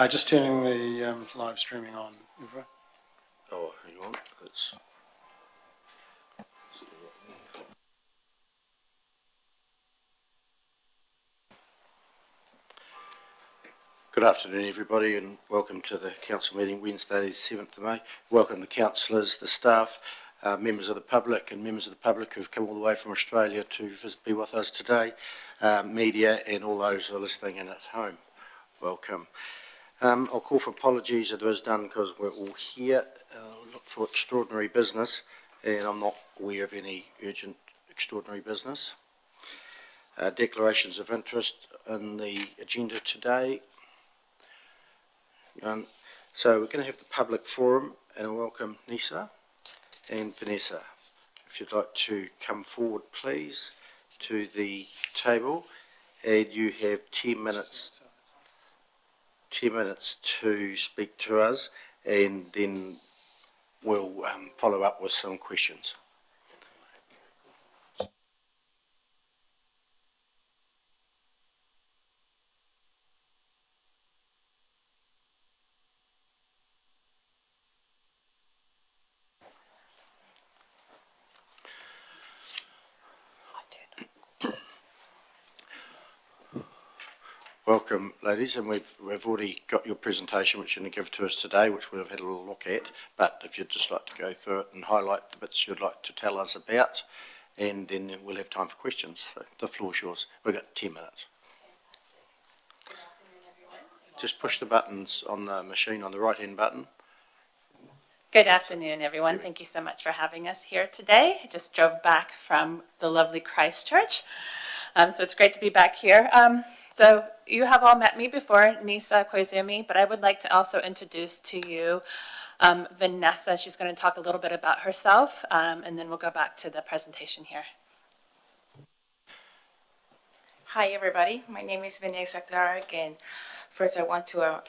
Just turning the live streaming on. Oh, hang on. It's... Good afternoon, everybody, and welcome to the council meeting Wednesday, 7th of May. Welcome the councillors, the staff, members of the public, and members of the public who've come all the way from Australia to be with us today, media, and all those who are listening in at home. Welcome. I'll call for apologies if it was done because we're all here. Look for extraordinary business, and I'm not aware of any urgent extraordinary business. Declarations of interest in the agenda today. So we're going to have the public forum, and I welcome Neysa and Vanessa. If you'd like to come forward, please, to the table, and you have 10 minutes to speak to us, and then we'll follow up with some questions. Welcome, ladies, and we've already got your presentation which you're going to give to us today, which we've had a little look at, but if you'd just like to go through it and highlight the bits you'd like to tell us about, and then we'll have time for questions. So the floor's yours. We've got 10 minutes. Good afternoon, everyone. Just push the buttons on the machine, on the right-hand button. Good afternoon, everyone. Thank you so much for having us here today. I just drove back from the lovely Christchurch, so it's great to be back here. So you have all met me before, Neysa, Koizumi, but I would like to also introduce to you Vanessa. She's going to talk a little bit about herself, and then we'll go back to the presentation here. Hi, everybody. My name is Vanessa Clark, and first I want to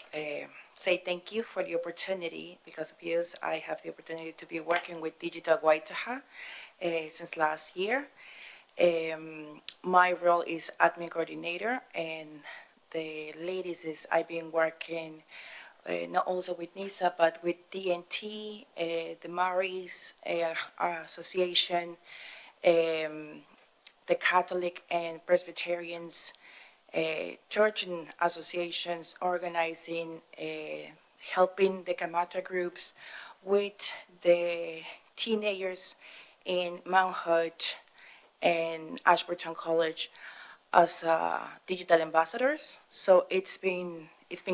say thank you for the opportunity. Because of you, I have the opportunity to be working with Digital Waitaha since last year. My role is admin coordinator, and the latest is I've been working not also with Neysa, but with DNT, the Maoris Association, the Catholic and Presbyterians, church and associations organizing, helping the Kamata groups with the teenagers in Mount Hood and Ashburton College as digital ambassadors. So it's been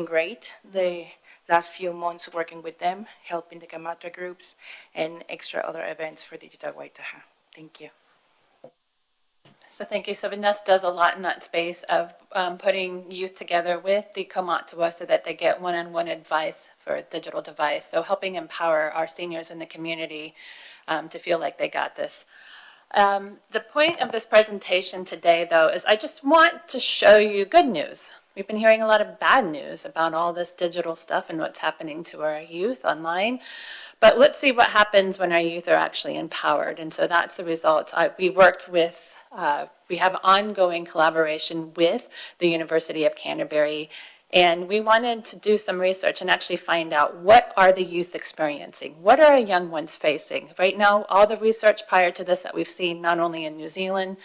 great the last few months working with them, helping the Kamata groups and extra other events for Digital Waitaha. Thank you. So thank you. So Vanessa does a lot in that space of putting youth together with the Kaumātua so that they get one-on-one advice for a digital device. So helping empower our seniors in the community to feel like they got this. The point of this presentation today, though, is I just want to show you good news. We've been hearing a lot of bad news about all this digital stuff and what's happening to our youth online. But let's see what happens when our youth are actually empowered. And so that's the result. We worked with, we have ongoing collaboration with the University of Canterbury. And we wanted to do some research and actually find out what are the youth experiencing? What are our young ones facing? Right now, all the research prior to this that we've seen, not only in New Zealand,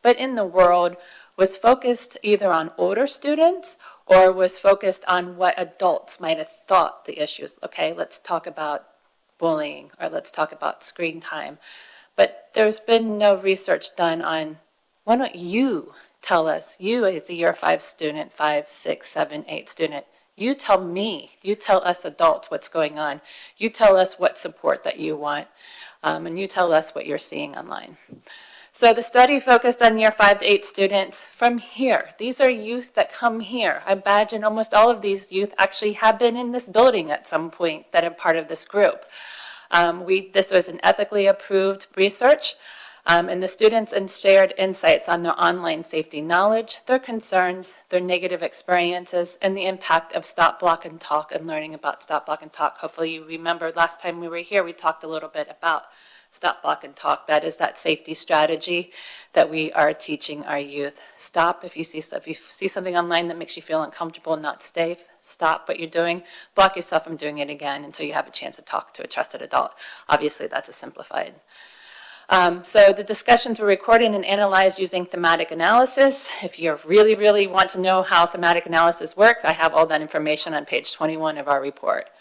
but in the world, was focused either on older students or was focused on what adults might have thought the issues. Okay, let's talk about bullying or let's talk about screen time. But there's been no research done on, why don't you tell us, you as a year 5 student, 5, 6, 7, 8 student, you tell me, you tell us adults what's going on. You tell us what support that you want, and you tell us what you're seeing online. So the study focused on year 5 to 8 students from here. These are youth that come here. I imagine almost all of these youth actually have been in this building at some point that are part of this group. This was an ethically approved research. And the students shared insights on their online safety knowledge, their concerns, their negative experiences, and the impact of Stop, Block, and Talk and learning about Stop, Block, and Talk. Hopefully you remember last time we were here, we talked a little bit about Stop, block, and talk. That is that safety strategy that we are teaching our youth. Stop if you see something online that makes you feel uncomfortable and not safe. Stop what you're doing. Block yourself from doing it again until you have a chance to talk to a trusted adult. Obviously, that's a simplified. So the discussions were recorded and analyzed using thematic analysis. If you really, really want to know how thematic analysis works, I have all that information on page 21 of our report.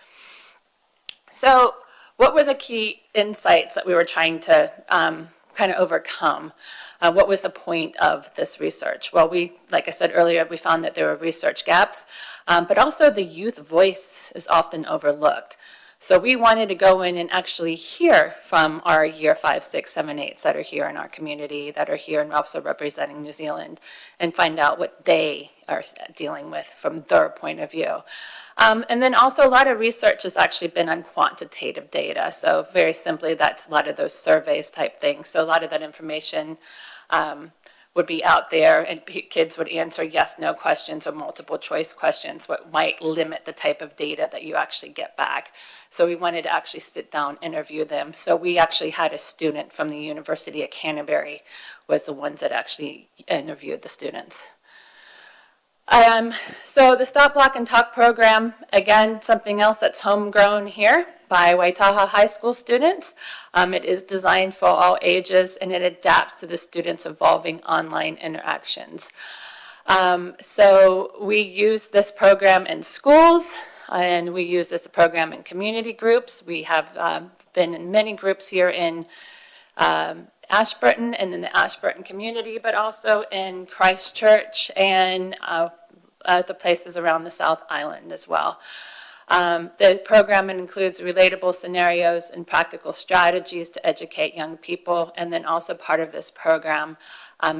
So what were the key insights that we were trying to kind of overcome? What was the point of this research? Well, like I said earlier, we found that there were research gaps, but also the youth voice is often overlooked. So we wanted to go in and actually hear from our year 5, 6, 7, 8s that are here in our community, that are here and also representing New Zealand, and find out what they are dealing with from their point of view. And then also a lot of research has actually been on quantitative data. So very simply, that's a lot of those surveys type things. So a lot of that information would be out there, and kids would answer yes, no questions or multiple choice questions, what might limit the type of data that you actually get back. So we wanted to actually sit down, interview them. So we actually had a student from the University of Canterbury was the ones that actually interviewed the students. So the Stop, Block, and Talk program, again, something else that's homegrown here by Waitaha High School students. It is designed for all ages, and it adapts to the students' evolving online interactions. So we use this program in schools, and we use this program in community groups. We have been in many groups here in Ashburton and in the Ashburton community, but also in Christchurch and the places around the South Island as well. The program includes relatable scenarios and practical strategies to educate young people, and then also part of this program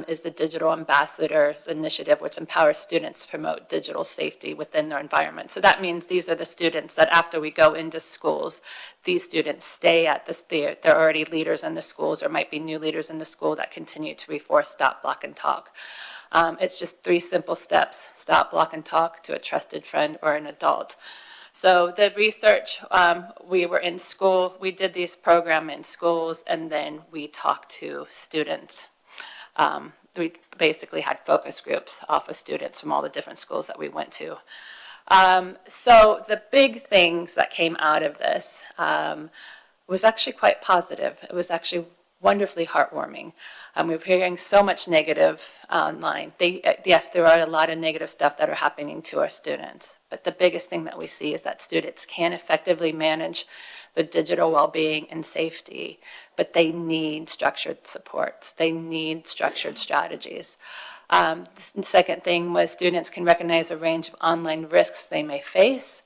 is the Digital Ambassadors Initiative, which empowers students to promote digital safety within their environment. So that means these are the students that after we go into schools, these students stay at they're already leaders in the schools or might be new leaders in the school that continue to reinforce Stop, Block, and Talk. It's just 3 simple steps: stop, block, and talk to a trusted friend or an adult. So the research, we were in school, we did this program in schools, and then we talked to students. We basically had focus groups off of students from all the different schools that we went to. So the big things that came out of this was actually quite positive. It was actually wonderfully heartwarming. We're hearing so much negative online. Yes, there are a lot of negative stuff that are happening to our students, but the biggest thing that we see is that students can effectively manage their digital well-being and safety, but they need structured supports. They need structured strategies. The second thing was students can recognize a range of online risks they may face,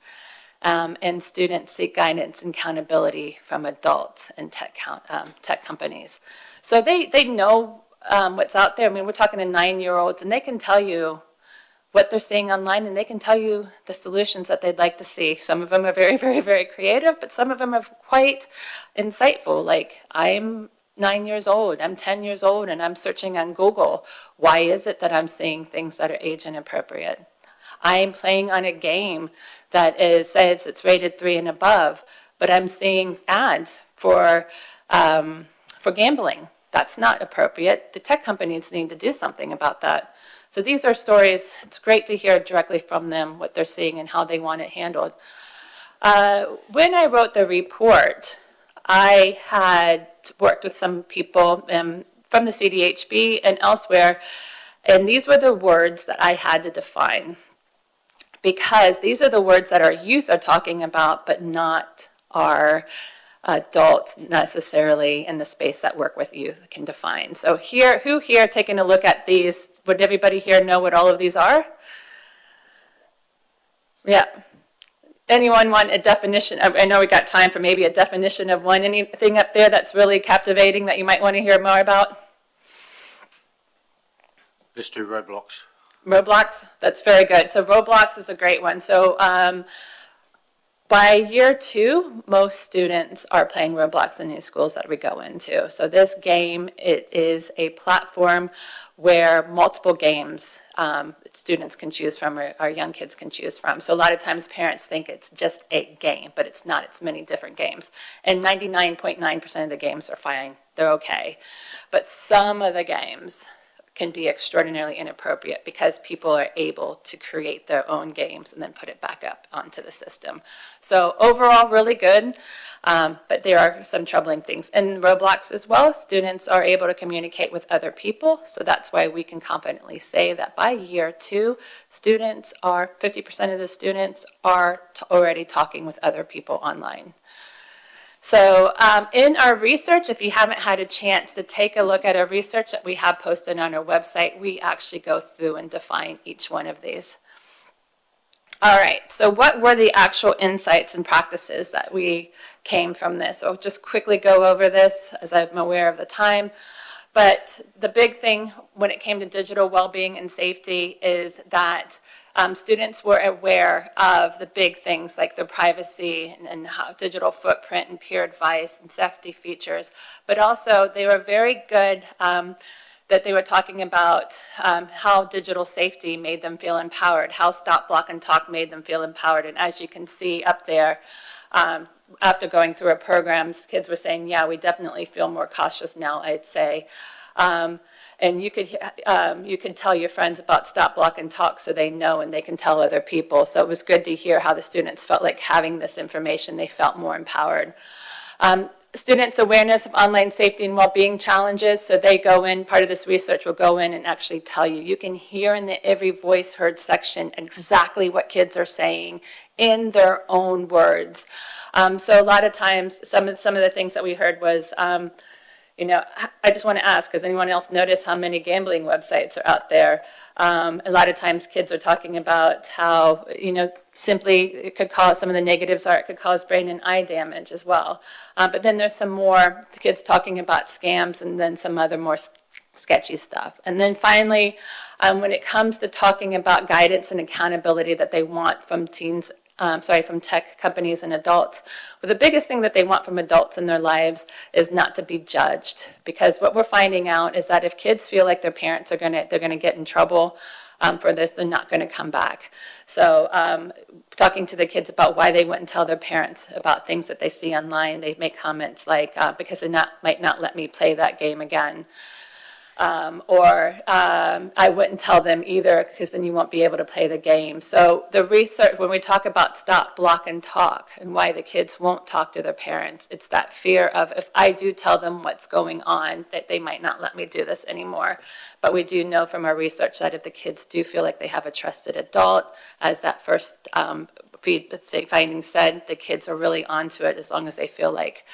and students seek guidance and accountability from adults and tech companies. So they know what's out there. I mean, we're talking to 9-year-olds, and they can tell you what they're seeing online, and they can tell you the solutions that they'd like to see. Some of them are very, very, very creative, but some of them are quite insightful. Like, I'm 9 years old, I'm 10 years old, and I'm searching on Google. Why is it that I'm seeing things that are age inappropriate? I'm playing on a game that says it's rated 3 and above, but I'm seeing ads for gambling. That's not appropriate. The tech companies need to do something about that. So these are stories. It's great to hear directly from them what they're seeing and how they want it handled. When I wrote the report, I had worked with some people from the CDHB and elsewhere, and these were the words that I had to define, because these are the words that our youth are talking about, but not our adults necessarily in the space that work with youth can define. So here, who here taking a look at these, would everybody here know what all of these are? Yeah. Anyone want a definition? I know we got time for maybe a definition of one. Anything up there that's really captivating that you might want to hear more about? Let's do Roblox. Roblox, that's very good. So Roblox is a great one. So by year 2, most students are playing Roblox in these schools that we go into. So this game, it is a platform where multiple games students can choose from, or our young kids can choose from. So a lot of times parents think it's just a game, but it's not. It's many different games. And 99.9% of the games are fine. They're okay. But some of the games can be extraordinarily inappropriate because people are able to create their own games and then put it back up onto the system. So overall, really good, but there are some troubling things. In Roblox as well, students are able to communicate with other people, so that's why we can confidently say that by year 2, 50% of the students are already talking with other people online. So in our research, if you haven't had a chance to take a look at our research that we have posted on our website, we actually go through and define each one of these. All right, so what were the actual insights and practices that we came from this? I'll just quickly go over this as I'm aware of the time. But the big thing when it came to digital well-being and safety is that students were aware of the big things like their privacy and how digital footprint and peer advice and safety features, but also they were very good that they were talking about how digital safety made them feel empowered, how Stop, Block, and Talk made them feel empowered. And as you can see up there, after going through our programs, kids were saying, yeah, we definitely feel more cautious now, I'd say. And you could tell your friends about Stop, Block, and Talk so they know and they can tell other people. So it was good to hear how the students felt like having this information. They felt more empowered. Students' awareness of online safety and well-being challenges. So they go in, part of this research will go in and actually tell you. You can hear in the Every Voice Heard section exactly what kids are saying in their own words. So a lot of times, some of the things that we heard was, you know, I just want to ask, does anyone else notice how many gambling websites are out there? A lot of times kids are talking about how, you know, simply it could cause, some of the negatives are it could cause brain and eye damage as well. But then there's some more kids talking about scams and then some other more sketchy stuff. And then finally, when it comes to talking about guidance and accountability that they want from teens, from tech companies and adults. Well, the biggest thing that they want from adults in their lives is not to be judged, because what we're finding out is that if kids feel like their parents are they're gonna get in trouble for this, they're not gonna come back. So talking to the kids about why they wouldn't tell their parents about things that they see online, they make comments like, because they might not let me play that game again. I wouldn't tell them either because then you won't be able to play the game. So the research, when we talk about Stop, Block, and Talk and why the kids won't talk to their parents, it's that fear of if I do tell them what's going on, that they might not let me do this anymore. But we do know from our research that if the kids do feel like they have a trusted adult, as that first finding said, the kids are really onto it as long as they feel like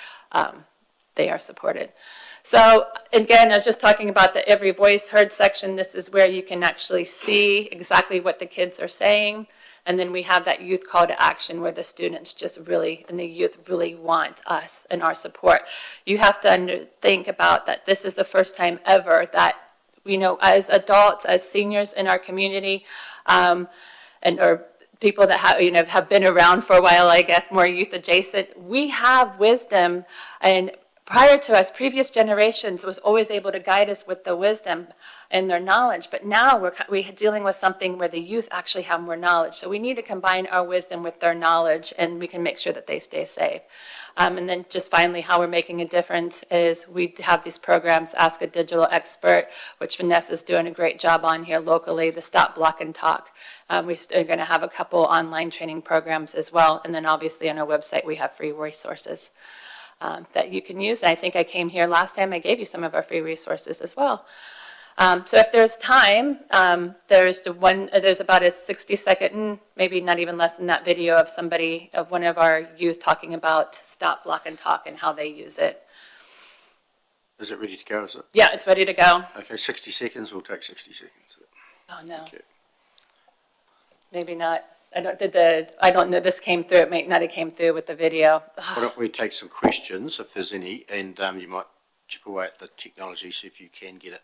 they are supported. So again, I was just talking about the Every Voice Heard section. This is where you can actually see exactly what the kids are saying. And then we have that youth call to action where the students just really, and the youth really want us and our support. You have to think about that this is the first time ever that, you know, as adults, as seniors in our community, or people that have been around for a while, I guess, more youth adjacent, we have wisdom. And prior to us, previous generations was always able to guide us with the wisdom and their knowledge. But now we're dealing with something where the youth actually have more knowledge. So we need to combine our wisdom with their knowledge, and we can make sure that they stay safe. And then just finally, how we're making a difference is we have these programs, Ask a Digital Expert, which Vanessa's doing a great job on here locally, the Stop, Block, and Talk. We're going to have a couple online training programs as well. And then obviously on our website, we have free resources that you can use. I think I came here last time, I gave you some of our free resources as well. So if there's time, there's about a 60-second, maybe not even less than that, video of one of our youth talking about Stop, Block, and Talk and how they use it. Is it ready to go, is it? Yeah, it's ready to go. Okay, 60 seconds, we'll take 60 seconds. Oh, no. Okay. Maybe not. I don't know, this came through, it may not have came through with the video. Why don't we take some questions, if there's any, and you might chip away at the technology, see if you can get it.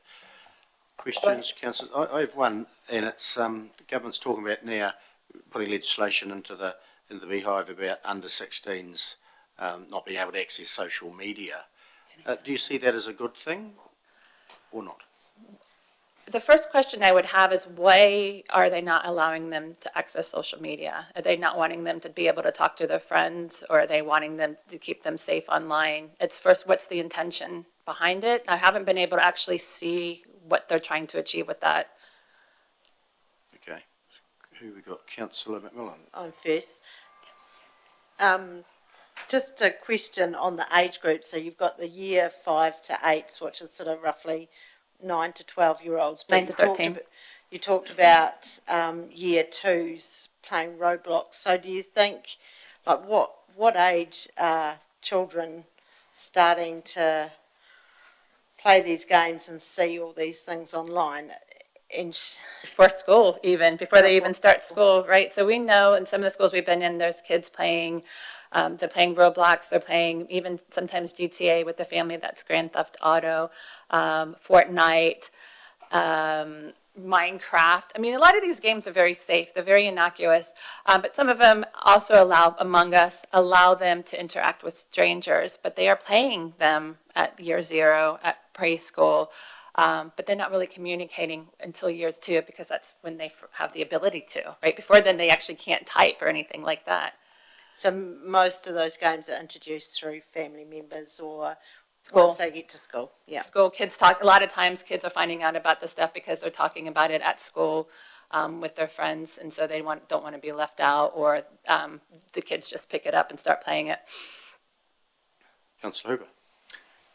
Questions, councillors? I have one, and it's the government's talking about now putting legislation into the in the Beehive about under 16s not being able to access social media. Do you see that as a good thing or not? The first question I would have is, why are they not allowing them to access social media? Are they not wanting them to be able to talk to their friends, or are they wanting them to keep them safe online? It's first, what's the intention behind it? I haven't been able to actually see what they're trying to achieve with that. Okay. Who we got? Councillor McMillan. I'm first. Just a question on the age group. So you've got the year 5 to 8, which is sort of roughly 9 to 12-year-olds. 9 to 13. You talked about year 2s playing Roblox. So do you think, like, what age are children starting to play these games and see all these things online? Before school, even before they even start school, right? So we know in some of the schools we've been in, there's kids playing, they're playing Roblox, they're playing even sometimes GTA with the family. That's Grand Theft Auto, Fortnite, Minecraft. I mean, a lot of these games are very safe. They're very innocuous, but some of them also allow them to interact with strangers, but they are playing them at year 0, at preschool. But they're not really communicating until years 2, because that's when they have the ability to, right? Before then, they actually can't type or anything like that. So most of those games are introduced through family members or School. once they get to school. Yeah. School kids talk, a lot of times kids are finding out about this stuff because they're talking about it at school with their friends, and so they don't want to be left out, or the kids just pick it up and start playing it. Councillor Hooper.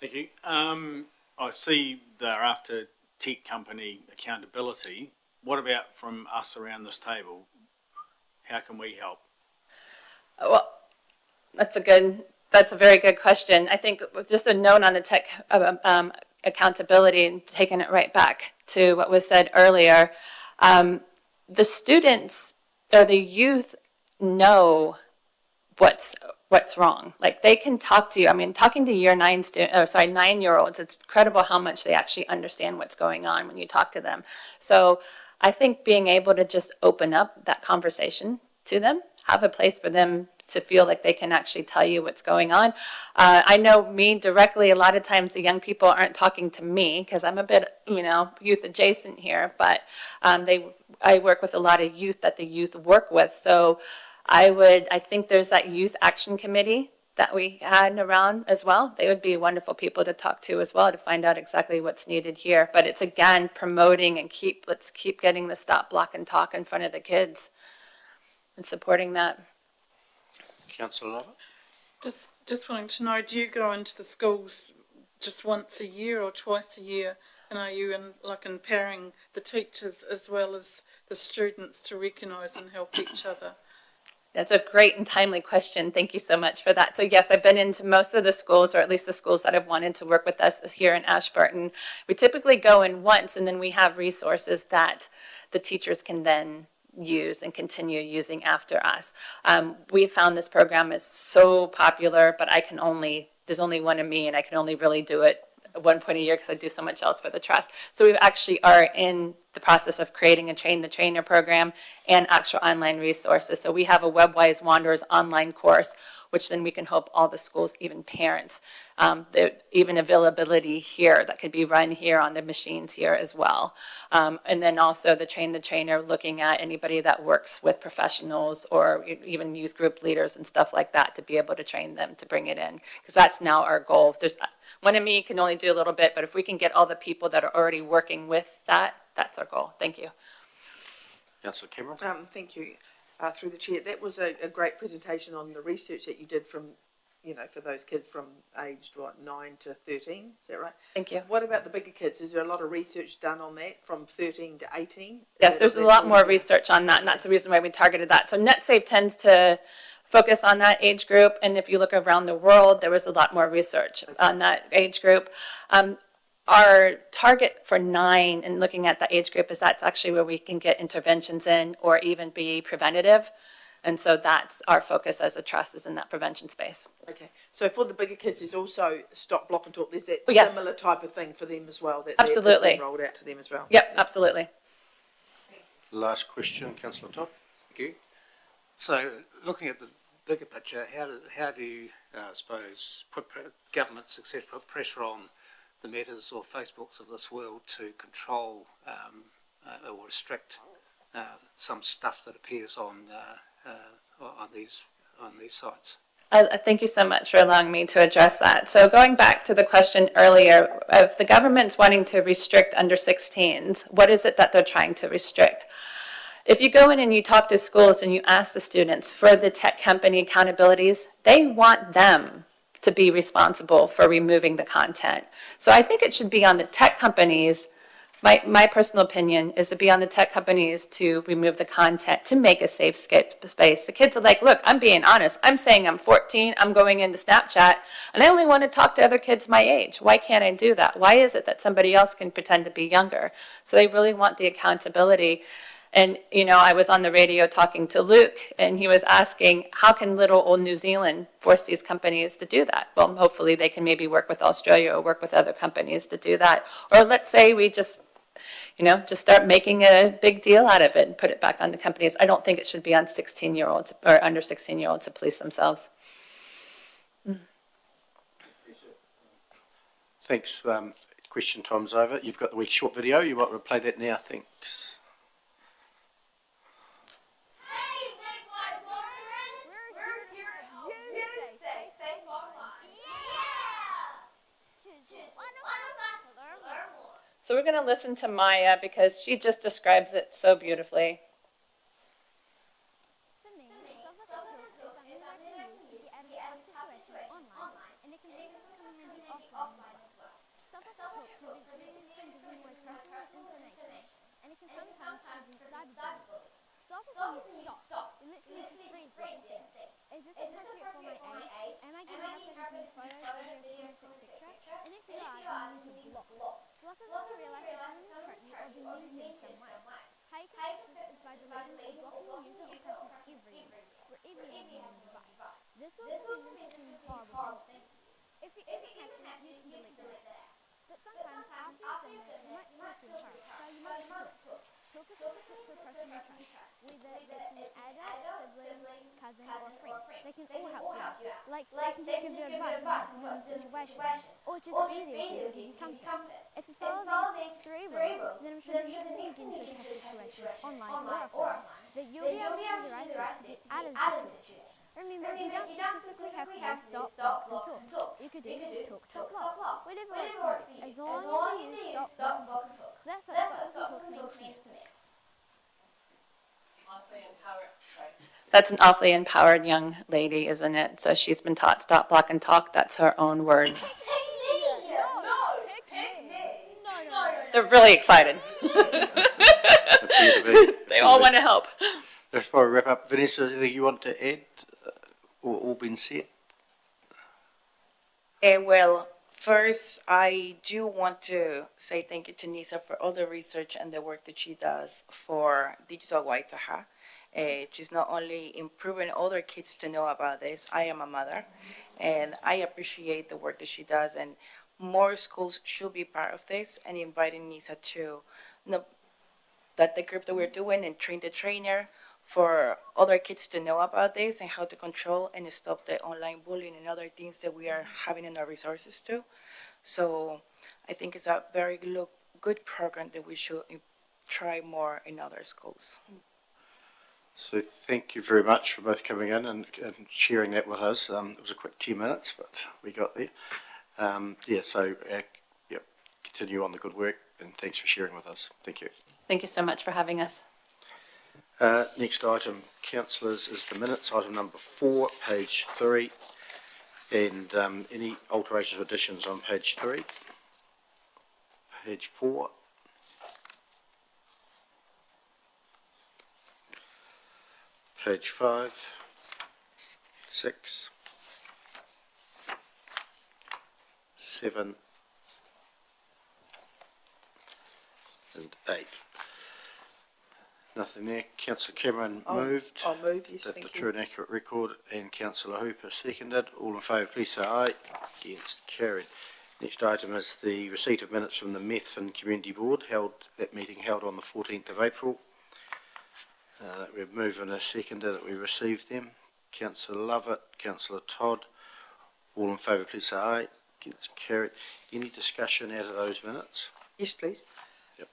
Thank you. I see they're after tech company accountability. What about from us around this table? How can we help? Well, that's a very good question. I think just a note on the tech accountability, and taking it right back to what was said earlier. The students or the youth know what's wrong. Like, they can talk to you. I mean, talking to year 9-year-olds, it's incredible how much they actually understand what's going on when you talk to them. So I think being able to just open up that conversation to them, have a place for them to feel like they can actually tell you what's going on. I know me directly, a lot of times the young people aren't talking to me because I'm a bit, youth adjacent here, but I work with a lot of youth that the youth work with. So I think there's that youth action committee that we had around as well. They would be wonderful people to talk to as well, to find out exactly what's needed here. But it's, again, promoting and let's keep getting the stop, block, and talk in front of the kids and supporting that. Councillor Lovett. Just wanting to know, do you go into the schools just once a year or twice a year, and are you empowering the teachers as well as the students to recognise and help each other? That's a great and timely question. Thank you so much for that. So yes, I've been into most of the schools, or at least the schools that have wanted to work with us here in Ashburton. We typically go in once, and then we have resources that the teachers can then use and continue using after us. We found this program is so popular, but there's only one of me, and I can only really do it at one point a year because I do so much else for the trust. So we actually are in the process of creating a Train the Trainer program and actual online resources. So we have a WebWise Wanderers online course, which then we can help all the schools, even parents, even availability here that could be run here on the machines here as well. And then also the Train the Trainer, looking at anybody that works with professionals or even youth group leaders and stuff like that, to be able to train them to bring it in, because that's now our goal. There's one of me can only do a little bit, but if we can get all the people that are already working with that, that's our goal. Thank you. Councillor Cameron. Thank you. Through the chair, that was a great presentation on the research that you did from, for those kids from aged 9 to 13. Is that right? Thank you. What about the bigger kids? Is there a lot of research done on that from 13 to 18? Yes, there's a lot more research on that, and that's the reason why we targeted that. So NetSafe tends to focus on that age group, and if you look around the world, there was a lot more research on that age group. Our target for 9 and looking at that age group is that's actually where we can get interventions in or even be preventative. And so that's our focus as a trust, is in that prevention space. Okay. So for the bigger kids, there's also stop, block and talk. There's that Yes. similar type of thing for them as well. That Absolutely. That's rolled out to them as well. Yep, absolutely. Last question, Councillor Todd. Thank you. So, looking at the bigger picture, how do you, suppose, government success put pressure on the Metas or Facebooks of this world to control or restrict some stuff that appears on these sites? Thank you so much for allowing me to address that. So going back to the question earlier, if the government's wanting to restrict under 16s, what is it that they're trying to restrict? If you go in and you talk to schools and you ask the students for the tech company accountabilities, they want them to be responsible for removing the content. So I think it should be on the tech companies. My personal opinion is to be on the tech companies to remove the content, to make a safe space. The kids are like, look, I'm being honest. I'm saying I'm 14, I'm going into Snapchat, and I only want to talk to other kids my age. Why can't I do that? Why is it that somebody else can pretend to be younger? So they really want the accountability. And, you know, I was on the radio talking to Luke, and he was asking, how can little old New Zealand force these companies to do that? Well, hopefully they can maybe work with Australia or work with other companies to do that. Or let's say we just start making a big deal out of it and put it back on the companies. I don't think it should be on 16-year-olds or under 16-year-olds to police themselves. Thanks. Question time's over. You've got the week's short video. You might want to play that now. Thanks. So we're going to listen to Maya because she just describes it so beautifully. For me, self-help is understanding you to get out of a tough situation online, and it can sometimes come in handy offline as well. Self-help can be experienced in giving away personal information, and it can sometimes present cyberbullying. Stop as in you stop. You literally just read this thing. Is this appropriate for my age? Am I giving out sensitive photos, videos, etc.? And if you are, you need to block. Blockers often realise that someone has hurt you or been mean to you in some way. How you can fix this is by deleting or blocking the user or person everywhere, wherever you use your device. This will prevent you from horrible things. If you ever happen, you can delete that. But sometimes after you've done that, you might feel too hurt, so you might talk. Talk is a tip for a person you trust, whether it's an adult, sibling, cousin, or friend. They can all help you. Like, they can just give you advice on a situation, or just be there with you to give you comfort. If you follow these 3 rules, then I'm sure you shouldn't get into a tough situation, online or offline, that you'll be able to use the right steps to get out of the situation. Remember, you don't specifically have to use stop, block, and talk. You could do talk, stop, block. Whatever works for you, as long as you use stop, block, and talk. So that's what stop, stop, talk means to me. That's an awfully empowered young lady, isn't it? So she's been taught stop, block, and talk. That's her own words. They're really excited. They all want to help. Just before we wrap up, Vanessa, anything you want to add or all been said? Well, first, I do want to say thank you to Neysa for all the research and the work that she does for Digital Waitaha. She's not only improving other kids to know about this. I am a mother, and I appreciate the work that she does, and more schools should be part of this, and inviting Neysa to that the group that we're doing and train the trainer for other kids to know about this and how to control and stop the online bullying and other things that we are having in our resources too. So I think it's a very good program that we should try more in other schools. So thank you very much for both coming in and sharing that with us. It was a quick 10 minutes, but we got there. Continue on the good work, and thanks for sharing with us. Thank you. Thank you so much for having us. Next item, councillors, is the minutes, item number 4, page 3, and any alterations or additions on page 3, page 4, page 5, 6, 7, and 8. Nothing there. Councillor Cameron moved. I'll move, yes, That thank the you. true and accurate record, and Councillor Hooper seconded. All in favour, please say aye. Against, carried. Next item is the receipt of minutes from the Methven Community Board, that meeting held on the 14th of April. We've moved in a seconder that we received them. Councillor Lovett, Councillor Todd, all in favour please say aye. It's carried. Any discussion out of those minutes? Yes, please. Yep.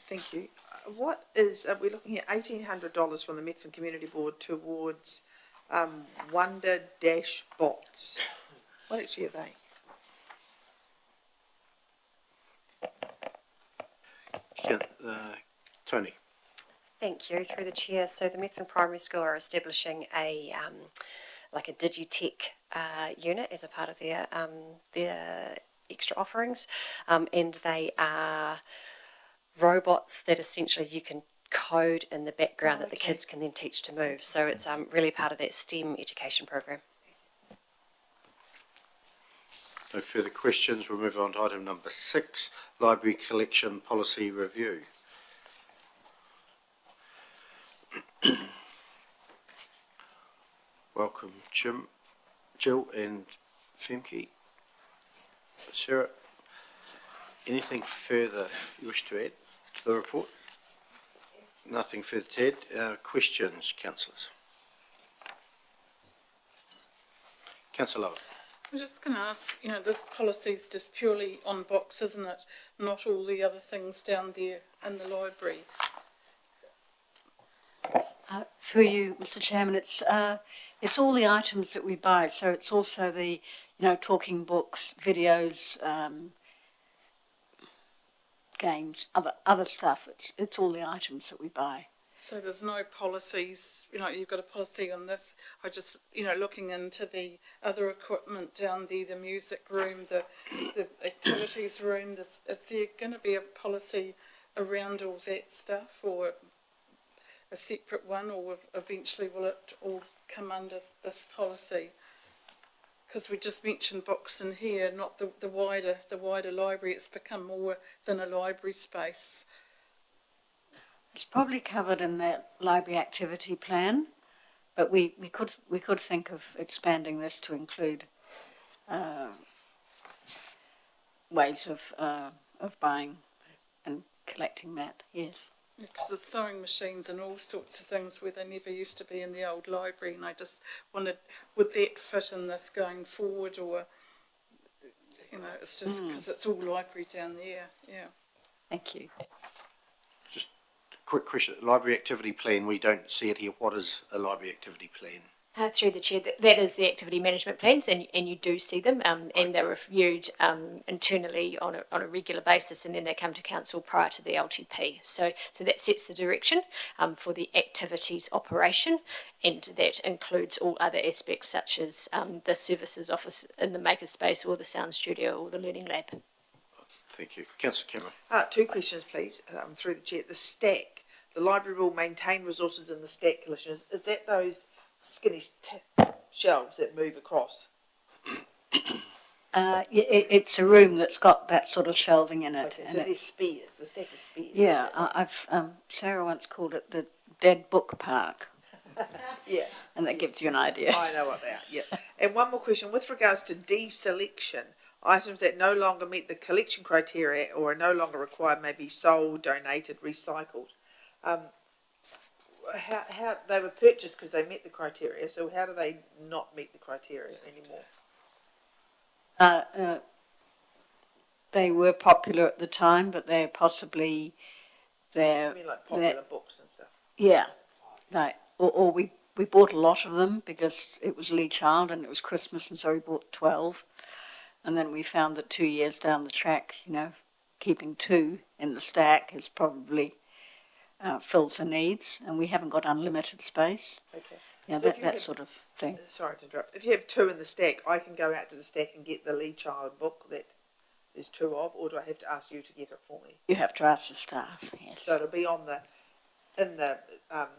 Thank you. What is, we're looking at $1,800 from the Methven Community Board towards Wonder Dash bots. What actually are they? Tony. Thank you, through the chair. So the Methven Primary School are establishing a like a Digitech unit as a part of their extra offerings, and they are robots that essentially you can code in the background that the kids can then teach to move. So it's really part of that STEM education program. No further questions. We'll move on to item number 6, Library Collection Policy Review. Welcome, Jill and Femke. Sarah, anything further you wish to add to the report? Nothing further to add. Questions, councillors? Councillor Lovett. I'm just going to ask, this policy is just purely on box, isn't it? Not all the other things down there in the library. Through you, Mr. Chairman, it's all the items that we buy. So it's also the, talking books, videos, games, other stuff. It's all the items that we buy. So there's no policies, you've got a policy on this. I just, looking into the other equipment down there, the music room, the activities room, is there going to be a policy around all that stuff, or a separate one, or eventually will it all come under this policy? Because we just mentioned books in here, not the wider library. It's become more than a library space. It's probably covered in that library activity plan, but we could think of expanding this to include ways of buying and collecting that. Yes. Because there's sewing machines and all sorts of things where they never used to be in the old library, and I just wondered, would that fit in this going forward, or it's just because it's all library down there. Yeah. Thank you. Quick question. Library activity plan, we don't see it here. What is a library activity plan? Through the chair, that is the activity management plans, and you do see them, and they're reviewed internally on a regular basis, and then they come to council prior to the LTP. So that sets the direction for the activities operation, and that includes all other aspects such as the services office in the makerspace, or the sound studio, or the learning lab. Thank you. Councillor Cameron. 2 questions, please, through the chair. The stack, the library will maintain resources in the stack collection. Is that those skinny shelves that move across? It's a room that's got that sort of shelving in it. Okay, so there's spears, the stack of spears. Yeah, I've Sarah once called it the dead book park. Yeah. And that gives you an idea. I know what they are, yeah. And one more question, with regards to deselection, items that no longer meet the collection criteria or are no longer required may be sold, donated, recycled. How they were purchased because they met the criteria, so how do they not meet the criteria anymore? They were popular at the time, but they're possibly I mean, like popular books and stuff. Yeah, like or we bought a lot of them because it was Lee Child and it was Christmas, and so we bought 12, and then we found that 2 years down the track, keeping 2 in the stack is probably fills the needs, and we haven't got unlimited space. Okay. Yeah, So that sort of thing. Sorry to interrupt. If you have 2 in the stack, I can go out to the stack and get the Lee Child book that there's 2 of, or do I have to ask you to get it for me? You have to ask the staff, yes. So it'll be in the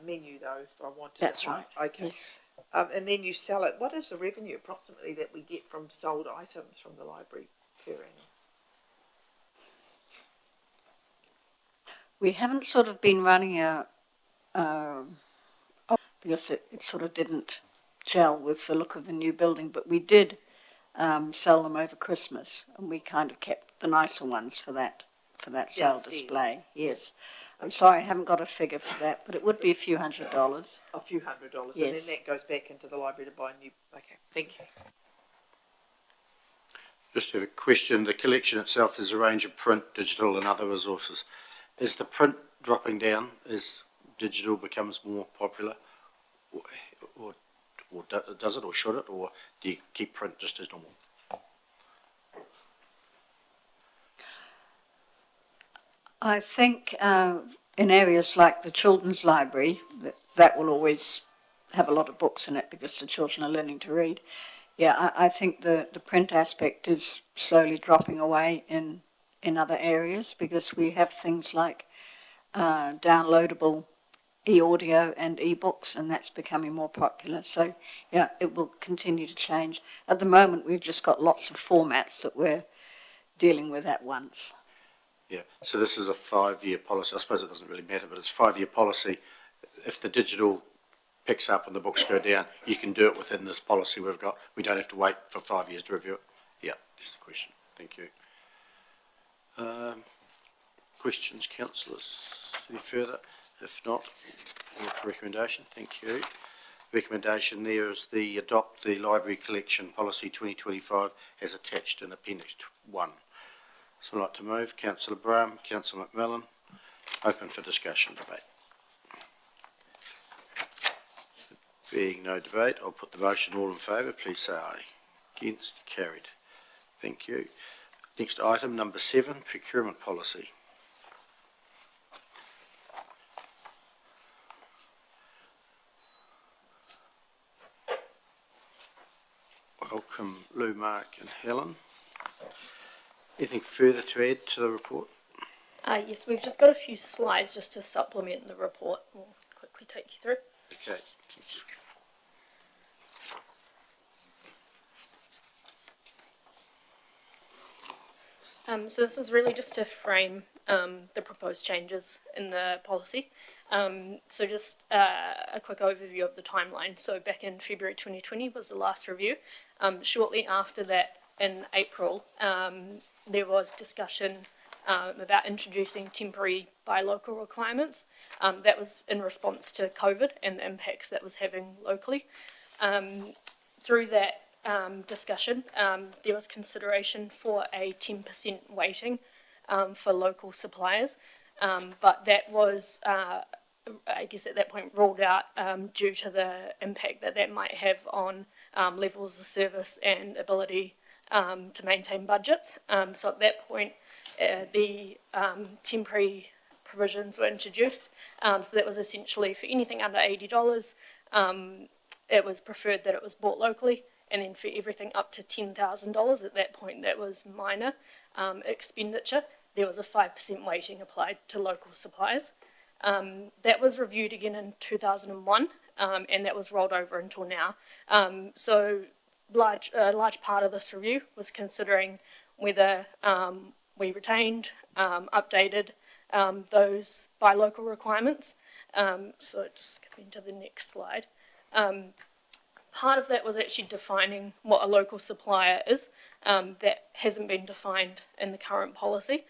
menu though, if I wanted it. That's right. Okay. Yes. And then you sell it. What is the revenue approximately that we get from sold items from the library per annum? We haven't sort of been running because it sort of didn't gel with the look of the new building, but we did sell them over Christmas, and we kind of kept the nicer ones for that for that sale Downstairs. display, yes. I'm sorry, I haven't got a figure for that, but it would be a few $100s. A few $100s, and then Yes. that goes back into the library to buy new, okay, thank you. Just have a question. The collection itself is a range of print, digital and other resources. Is the print dropping down as digital becomes more popular? Or does it, or should it, or do you keep print just as normal? I think in areas like the children's library, that will always have a lot of books in it because the children are learning to read. Yeah, I think the print aspect is slowly dropping away in other areas because we have things like downloadable e-audio and e-books, and that's becoming more popular. So, yeah, it will continue to change. At the moment, we've just got lots of formats that we're dealing with at once. Yeah, so this is a 5-year policy. I suppose it doesn't really matter, but it's a 5-year policy. If the digital picks up and the books go down, you can do it within this policy we've got. We don't have to wait for 5 years to review it. Yeah, that's the question. Thank you. Questions, councillors? Any further? If not, what's the recommendation? Thank you. Recommendation there is the adopt the library collection policy 2025 as attached in Appendix 1. So I'd like to move. Councillor Brown, Councillor McMillan. Open for discussion, debate. Being no debate, I'll put the motion. All in favour, please say aye. Against, carried. Thank you. Next item, number 7, procurement policy. Welcome, Lou, Mark and Helen. Anything further to add to the report? Yes, we've just got a few slides just to supplement the report. We'll quickly take you through. Okay. So this is really just to frame the proposed changes in the policy. So just a quick overview of the timeline. So back in February 2020 was the last review. Shortly after that, in April, there was discussion about introducing temporary buy local requirements. That was in response to COVID and the impacts that was having locally. Through that discussion, there was consideration for a 10% weighting for local suppliers, but that was, I guess at that point, ruled out due to the impact that might have on levels of service and ability to maintain budgets. So at that point, the temporary provisions were introduced. So that was essentially for anything under $80, it was preferred that it was bought locally, and then for everything up to $10,000, at that point that was minor expenditure, there was a 5% weighting applied to local suppliers. That was reviewed again in 2001, and that was rolled over until now. So a large part of this review was considering whether we retained, updated those buy local requirements. So just skipping to the next slide. Part of that was actually defining what a local supplier is. That hasn't been defined in the current policy.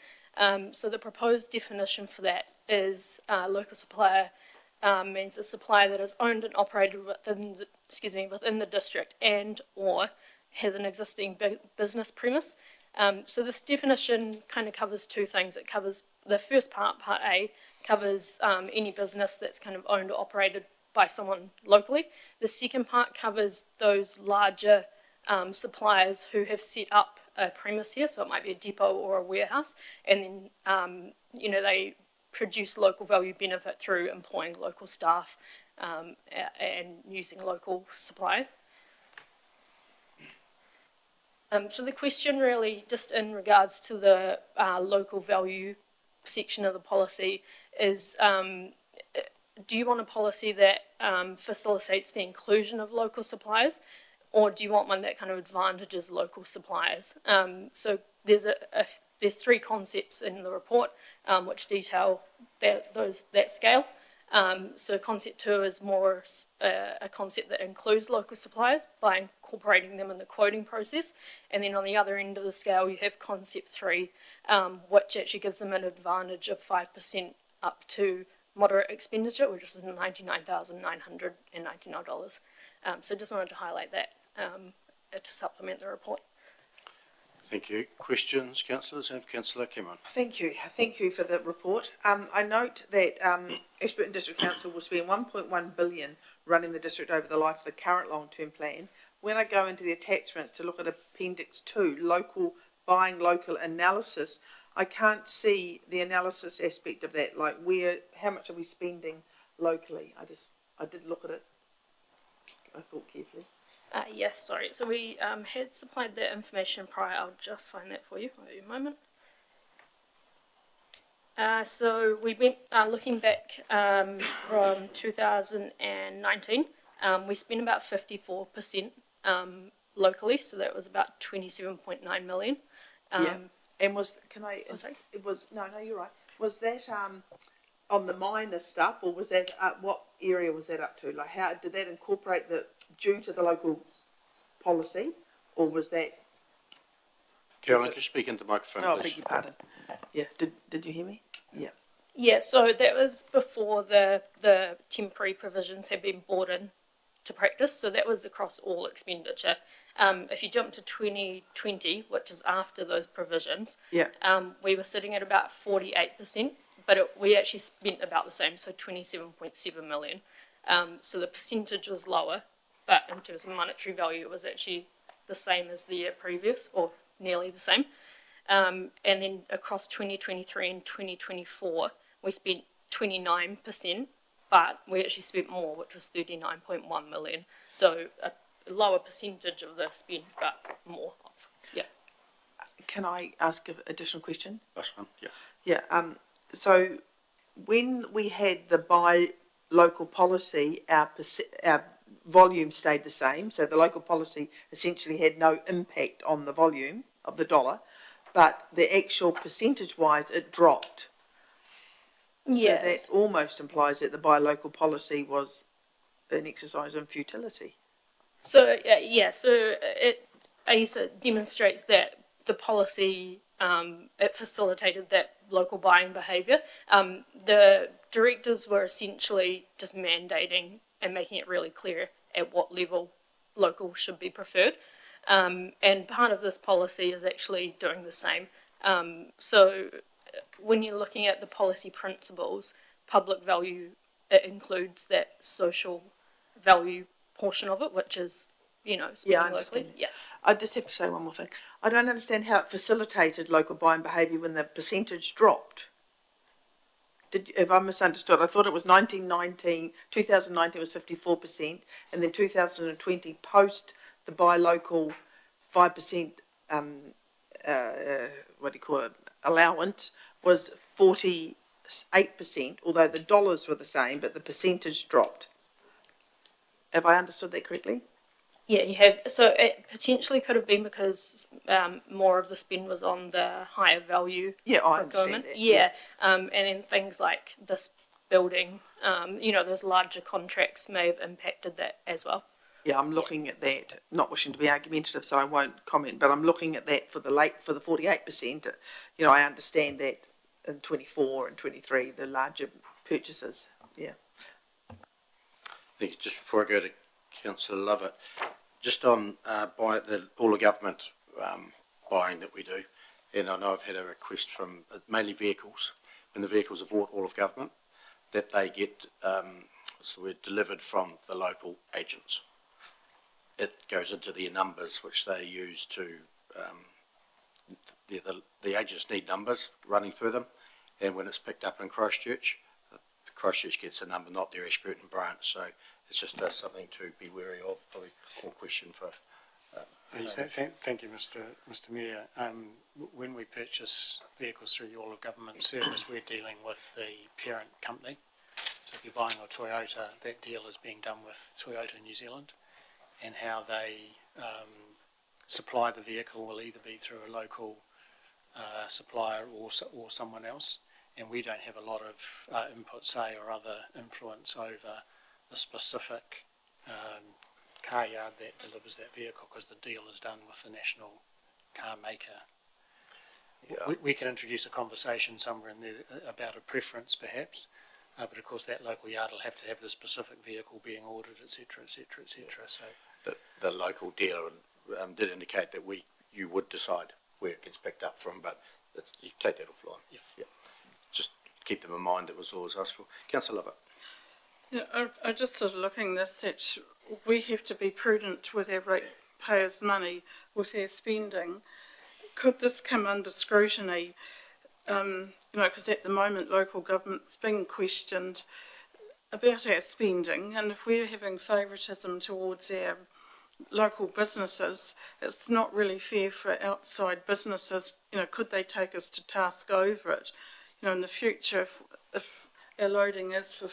So the proposed definition for that is local supplier means a supplier that is owned and operated within the district and or has an existing business premise. So this definition kind of covers two things. It covers the first part, Part A, covers any business that's kind of owned or operated by someone locally. The second part covers those larger suppliers who have set up a premise here, so it might be a depot or a warehouse, and then they produce local value benefit through employing local staff and using local suppliers. So the question really, just in regards to the local value section of the policy, is do you want a policy that facilitates the inclusion of local suppliers, or do you want one that kind of advantages local suppliers? So there's three concepts in the report which detail that scale. So concept 2 is more a concept that includes local suppliers by incorporating them in the quoting process. And then on the other end of the scale, you have concept 3, which actually gives them an advantage of 5% up to moderate expenditure, which is $99,999. So just wanted to highlight that to supplement the report. Thank you. Questions, councillors? Have Councillor Cameron. Thank you for the report. I note that Ashburton District Council will spend 1.1 billion running the district over the life of the current long-term plan. When I go into the attachments to look at Appendix 2, local buying local analysis, I can't see the analysis aspect of that. Like how much are we spending locally? I did look at it. I thought carefully. Yes, sorry. So we had supplied that information prior. I'll just find that for you. I'll give you a moment. So we went looking back from 2019. We spent about 54% locally, so that was about 27.9 million. Yeah. And can I? Oh, sorry? It was no. You're right. Was that on the minor stuff, or was that what area was that up to? Like, how did that incorporate due to the local policy, or was that? Carolyn, could you speak into the microphone, Oh, please? beg your pardon. Yeah. Did you hear me? Yeah. Yeah. So that was before the temporary provisions had been brought in to practice. So that was across all expenditure. If you jump to 2020, which is after those provisions, Yeah. we were sitting at about 48%, but we actually spent about the same, so 27.7 million. So the percentage was lower, but in terms of monetary value, it was actually the same as the year previous, or nearly the same. And then across 2023 and 2024, we spent 29%, but we actually spent more, which was 39.1 million. So a lower percentage of the spend, but more. Yeah. Can I ask an additional question? Last one, yeah. Yeah. So when we had the buy local policy, our volume stayed the same. So the local policy essentially had no impact on the volume of the dollar, but the actual percentage-wise, it dropped. Yes. So that almost implies that the buy local policy was an exercise in futility. So so it demonstrates that the policy it facilitated that local buying behaviour. The directors were essentially just mandating and making it really clear at what level local should be preferred. And part of this policy is actually doing the same. So when you're looking at the policy principles, public value, it includes that social value portion of it, which is, spending locally. Yeah. I just have to say one more thing. I don't understand how it facilitated local buying behaviour when the percentage dropped. If I misunderstood, I thought it was 2019 was 54%, and then 2020 post the buy local 5%, allowance was 48%, although the dollars were the same, but the percentage dropped. Have I understood that correctly? Yeah, you have. So it potentially could have been because more of the spend was on the higher value. Yeah, I procurement. understand that. Yeah, and then things like this building, those larger contracts may have impacted that as well. Yeah, I'm looking at that, not wishing to be argumentative, so I won't comment, but I'm looking at that for the 48%. I understand that in 24 and 23, the larger purchases. Yeah. Thank you. Just before I go to Councillor Lovett, just on all the government buying that we do, and I know I've had a request from mainly vehicles, when the vehicles are bought all of government, that they get delivered from the local agents. It goes into their numbers, which they use to, the agents need numbers running through them, and when it's picked up in Christchurch gets a number, not their Ashburton branch, so it's just something to be wary of. Probably a core question for... Thank you, Mr Mayor. When we purchase vehicles through the all of government service, we're dealing with the parent company. So if you're buying a Toyota, that deal is being done with Toyota New Zealand, and how they supply the vehicle will either be through a local supplier or someone else. and we don't have a lot of input, say, or other influence over the specific car yard that delivers that vehicle, because the deal is done with the national car maker. Yeah. We can introduce a conversation somewhere in there about a preference, perhaps, but of course that local yard will have to have the specific vehicle being ordered, etc., etc., etc. So The local dealer did indicate that you would decide where it gets picked up from, but you take that offline. Yeah. Just keep them in mind, that was always asked for. Councillor Lovett. Yeah, I just sort of looking this, that we have to be prudent with our ratepayers' money, with our spending. Could this come under scrutiny? Because at the moment local government's being questioned about our spending, and if we're having favouritism towards our local businesses, it's not really fair for outside businesses. Could they take us to task over it? In the future, if our loading is for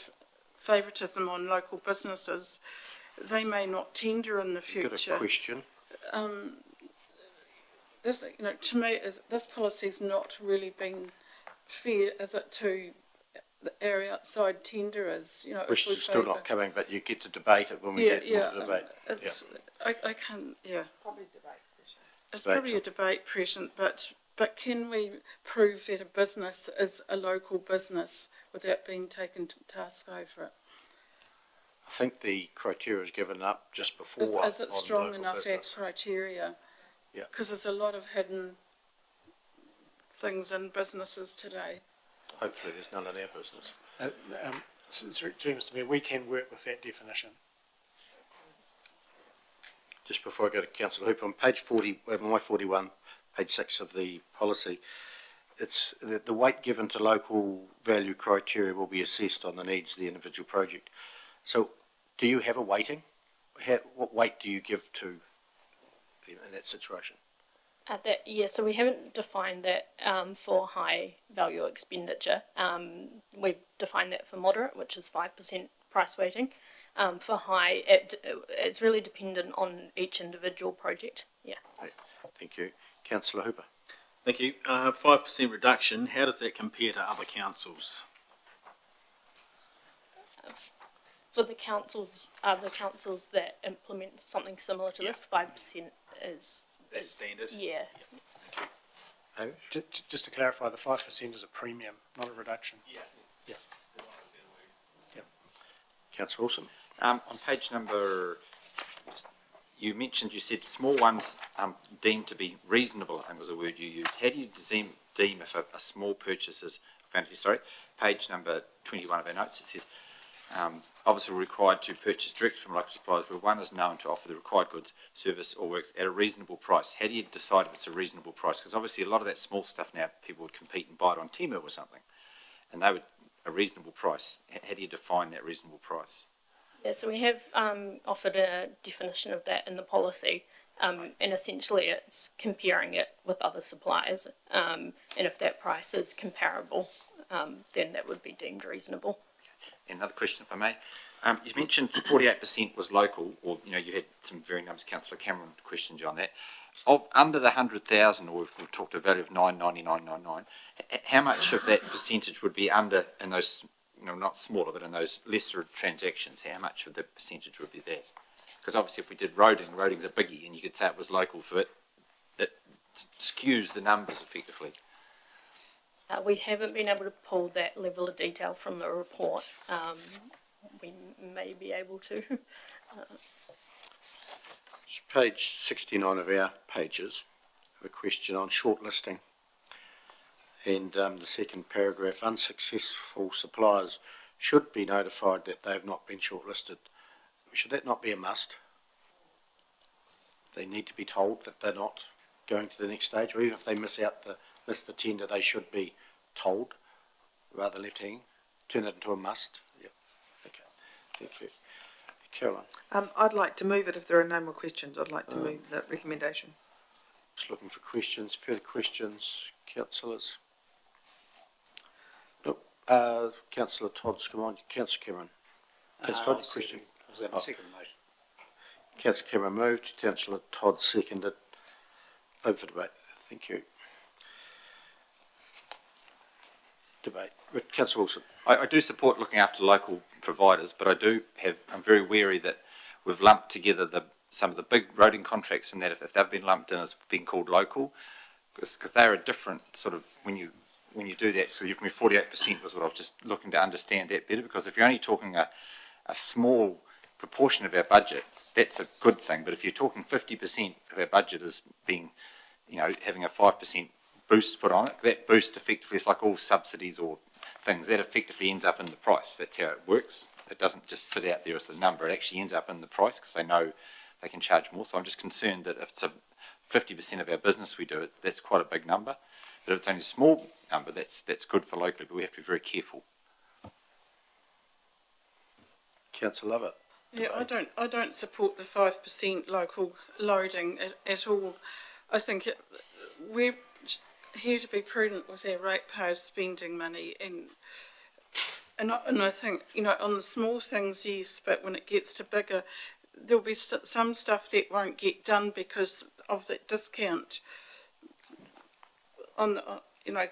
favouritism on local businesses, they may not tender in the future. Got a question? This, to me, this policy's not really been fair, is it, to our outside tenderers? Which is still not coming, but you get to debate it when we get to debate. I can't, Probably debate question. It's probably a debate question, but can we prove that a business is a local business without being taken to task over it? I think the criteria is given up just before. Is it strong enough, business. our criteria? Yeah. Because there's a lot of hidden things in businesses today. Hopefully there's none in our business. through Mr. Mayor, we can work with that definition. Just before I go to Councillor Hooper, on page 40, my 41, page 6 of the policy, it's the weight given to local value criteria will be assessed on the needs of the individual project. So, do you have a weighting? What weight do you give to them in that situation? So we haven't defined that for high value expenditure. We've defined that for moderate, which is 5% price weighting. For high, it's really dependent on each individual project. Yeah. Thank you. Councillor Hooper. Thank you. 5% reduction, how does that compare to other councils? For the councils, other councils that implement something similar to this, 5% is... That's standard? Yeah. Just to clarify, the 5% is a premium, not a reduction. Yeah. Councillor Wilson. On page number, you said small ones deemed to be reasonable, I think was the word you used. How do you deem if a small purchase is, page number 21 of our notes, it says, obviously required to purchase direct from local suppliers where one is known to offer the required goods, service or works at a reasonable price. How do you decide if it's a reasonable price? Because obviously a lot of that small stuff now, people would compete and buy it on Temu or something, and they would, a reasonable price. How do you define that reasonable price? Yeah, so we have offered a definition of that in the policy, and essentially it's comparing it with other suppliers, and if that price is comparable, then that would be deemed reasonable. Another question, if I may. You mentioned 48% was local, or you had some varying numbers. Councillor Cameron questioned you on that. Under the 100,000, or we've talked a value of 999.99. How much of that percentage would be under in those, not smaller, but in those lesser transactions? How much of the percentage would be there? Because obviously, if we did roading's a biggie, and you could say it was local for it, that skews the numbers effectively. We haven't been able to pull that level of detail from the report. We may be able to. Page 69 of our pages, I have a question on shortlisting. And the second paragraph, unsuccessful suppliers should be notified that they have not been shortlisted. Should that not be a must? They need to be told that they're not going to the next stage, or even if they miss the tender, they should be told, rather left hanging. Turn it into a must. Yeah. Okay. Thank you. Caroline. I'd like to move it if there are no more questions. I'd like to move that recommendation. Just looking for questions. Further questions, councillors? Nope. Councillor Todd's come on. Councillor Cameron. Councillor Todd, question. Was that a second motion? Councillor Cameron moved. Councillor Todd seconded. Open for debate. Thank you. debate. But Councillor Wilson. I do support looking after local providers, but I'm very wary that we've lumped together some of the big roading contracts, and that if they've been lumped in as being called local, because they're a different sort of, when you do that, so you've me 48% was what I was just looking to understand that better, because if you're only talking a small proportion of our budget, that's a good thing, but if you're talking 50% of our budget as being, having a 5% boost put on it, that boost effectively is like all subsidies or things, that effectively ends up in the price. That's how it works. It doesn't just sit out there as a number, it actually ends up in the price because they know they can charge more. So I'm just concerned that if it's 50% of our business we do it, that's quite a big number. But if it's only a small number, that's good for locally, but we have to be very careful. Councillor Lovett. Yeah, I don't support the 5% local loading at all. I think we're here to be prudent with our ratepayers spending money, and I think, on the small things, yes, but when it gets to bigger, there'll be some stuff that won't get done because of that discount on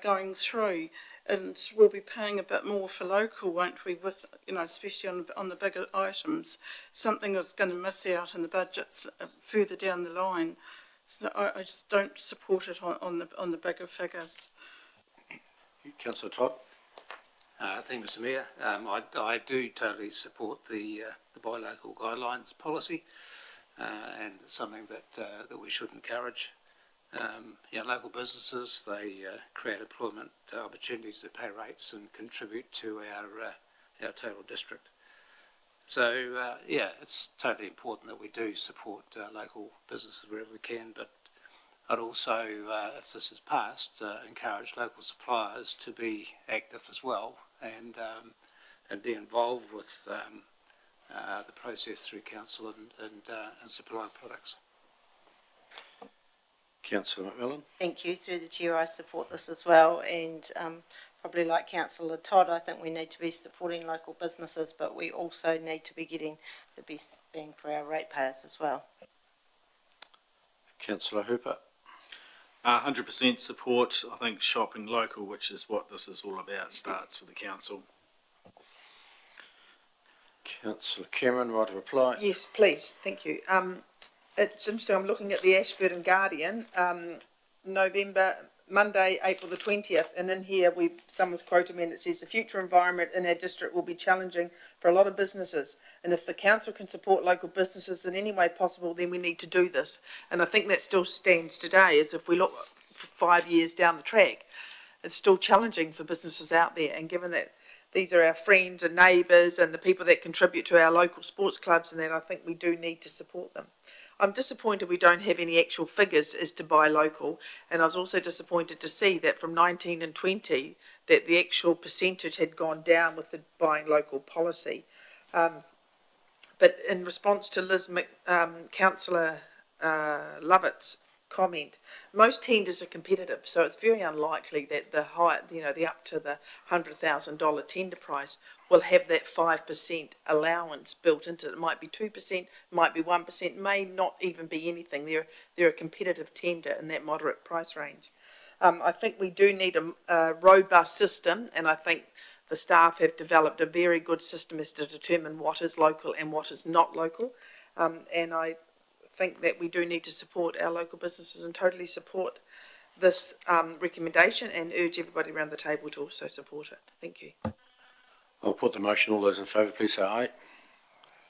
going through, and we'll be paying a bit more for local, won't we, with, especially on the bigger items. Something that's going to miss out in the budgets further down the line. So I just don't support it on the bigger figures. Councillor Todd. Thank you, Mr Mayor. I do totally support the buy local guidelines policy, and it's something that we should encourage. Local businesses, they create employment opportunities, they pay rates and contribute to our total district. So, it's totally important that we do support local businesses wherever we can, but I'd also, if this is passed, encourage local suppliers to be active as well and be involved with the process through council and supply products. Councillor McMillan. Thank you. Through the chair, I support this as well, and probably like Councillor Todd, I think we need to be supporting local businesses, but we also need to be getting the best bang for our ratepayers as well. Councillor Hooper. 100% support. I think shopping local, which is what this is all about, starts with the council. Councillor Cameron, right to reply. Yes, please. Thank you. It's interesting. I'm looking at the Ashburton Guardian, Monday, April the 20th, and in here someone's quoted me and it says the future environment in our district will be challenging for a lot of businesses, and if the council can support local businesses in any way possible, then we need to do this. And I think that still stands today, as if we look for 5 years down the track, it's still challenging for businesses out there, and given that these are our friends and neighbours and the people that contribute to our local sports clubs and that, I think we do need to support them. I'm disappointed we don't have any actual figures as to buy local, and I was also disappointed to see that from 19 and 20 that the actual percentage had gone down with the buying local policy. But in response to Councillor Lovett's comment, most tenders are competitive, so it's very unlikely that the up to the $100,000 tender price will have that 5% allowance built into it. It might be 2%, might be 1%, may not even be anything. They're a competitive tender in that moderate price range. I think we do need a robust system, and I think the staff have developed a very good system as to determine what is local and what is not local. And I think that we do need to support our local businesses and totally support this recommendation, and urge everybody around the table to also support it. Thank you. I'll put the motion. All those in favour, please say aye.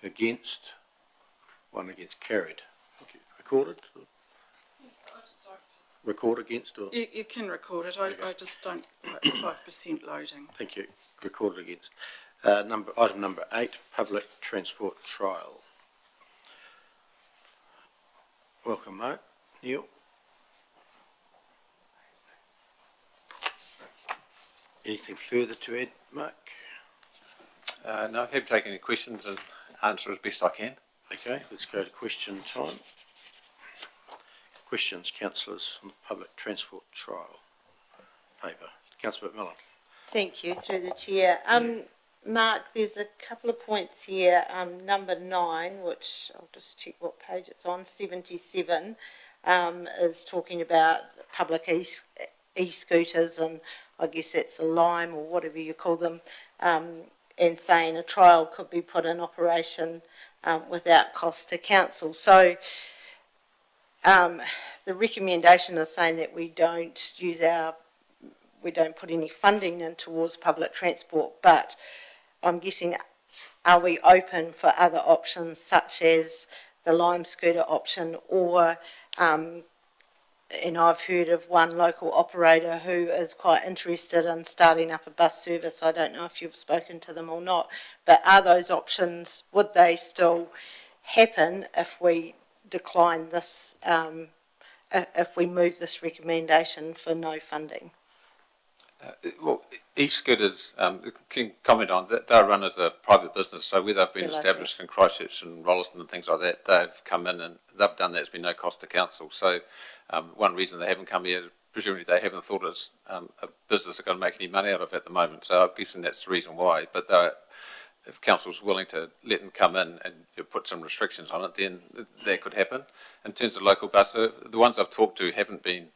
Against? One against. Carried. Okay. Recorded? Yes, I just don't. Record against? Or? You can record it. I just don't like 5% loading. Thank you. Recorded against. Item number 8, public transport trial. Welcome, Mark. Neil. Anything further to add, Mark? No, I'm happy to take any questions and answer as best I can. Okay, let's go to question time. Questions, councillors, on the public transport trial paper. Councillor McMillan. Thank you, through the chair. Mark, there's a couple of points here. Number 9, which I'll just check what page it's on, 77, is talking about public e-scooters, and I guess that's a lime or whatever you call them, and saying a trial could be put in operation without cost to council. So the recommendation is saying that we don't put any funding in towards public transport, but I'm guessing, are we open for other options such as the lime scooter option, or and I've heard of one local operator who is quite interested in starting up a bus service. I don't know if you've spoken to them or not, but are those options, would they still happen if we decline this, if we move this recommendation for no funding? Well, e-scooters, can comment on that. They're run as a private business, so where they've been established in Christchurch and Rolleston and things like that, they've come in and they've done that. It's been no cost to council. So one reason they haven't come here, presumably they haven't thought it's a business they're going to make any money out of at the moment. So I'm guessing that's the reason why. But if council's willing to let them come in and put some restrictions on it, then that could happen. In terms of local bus, the ones I've talked to haven't been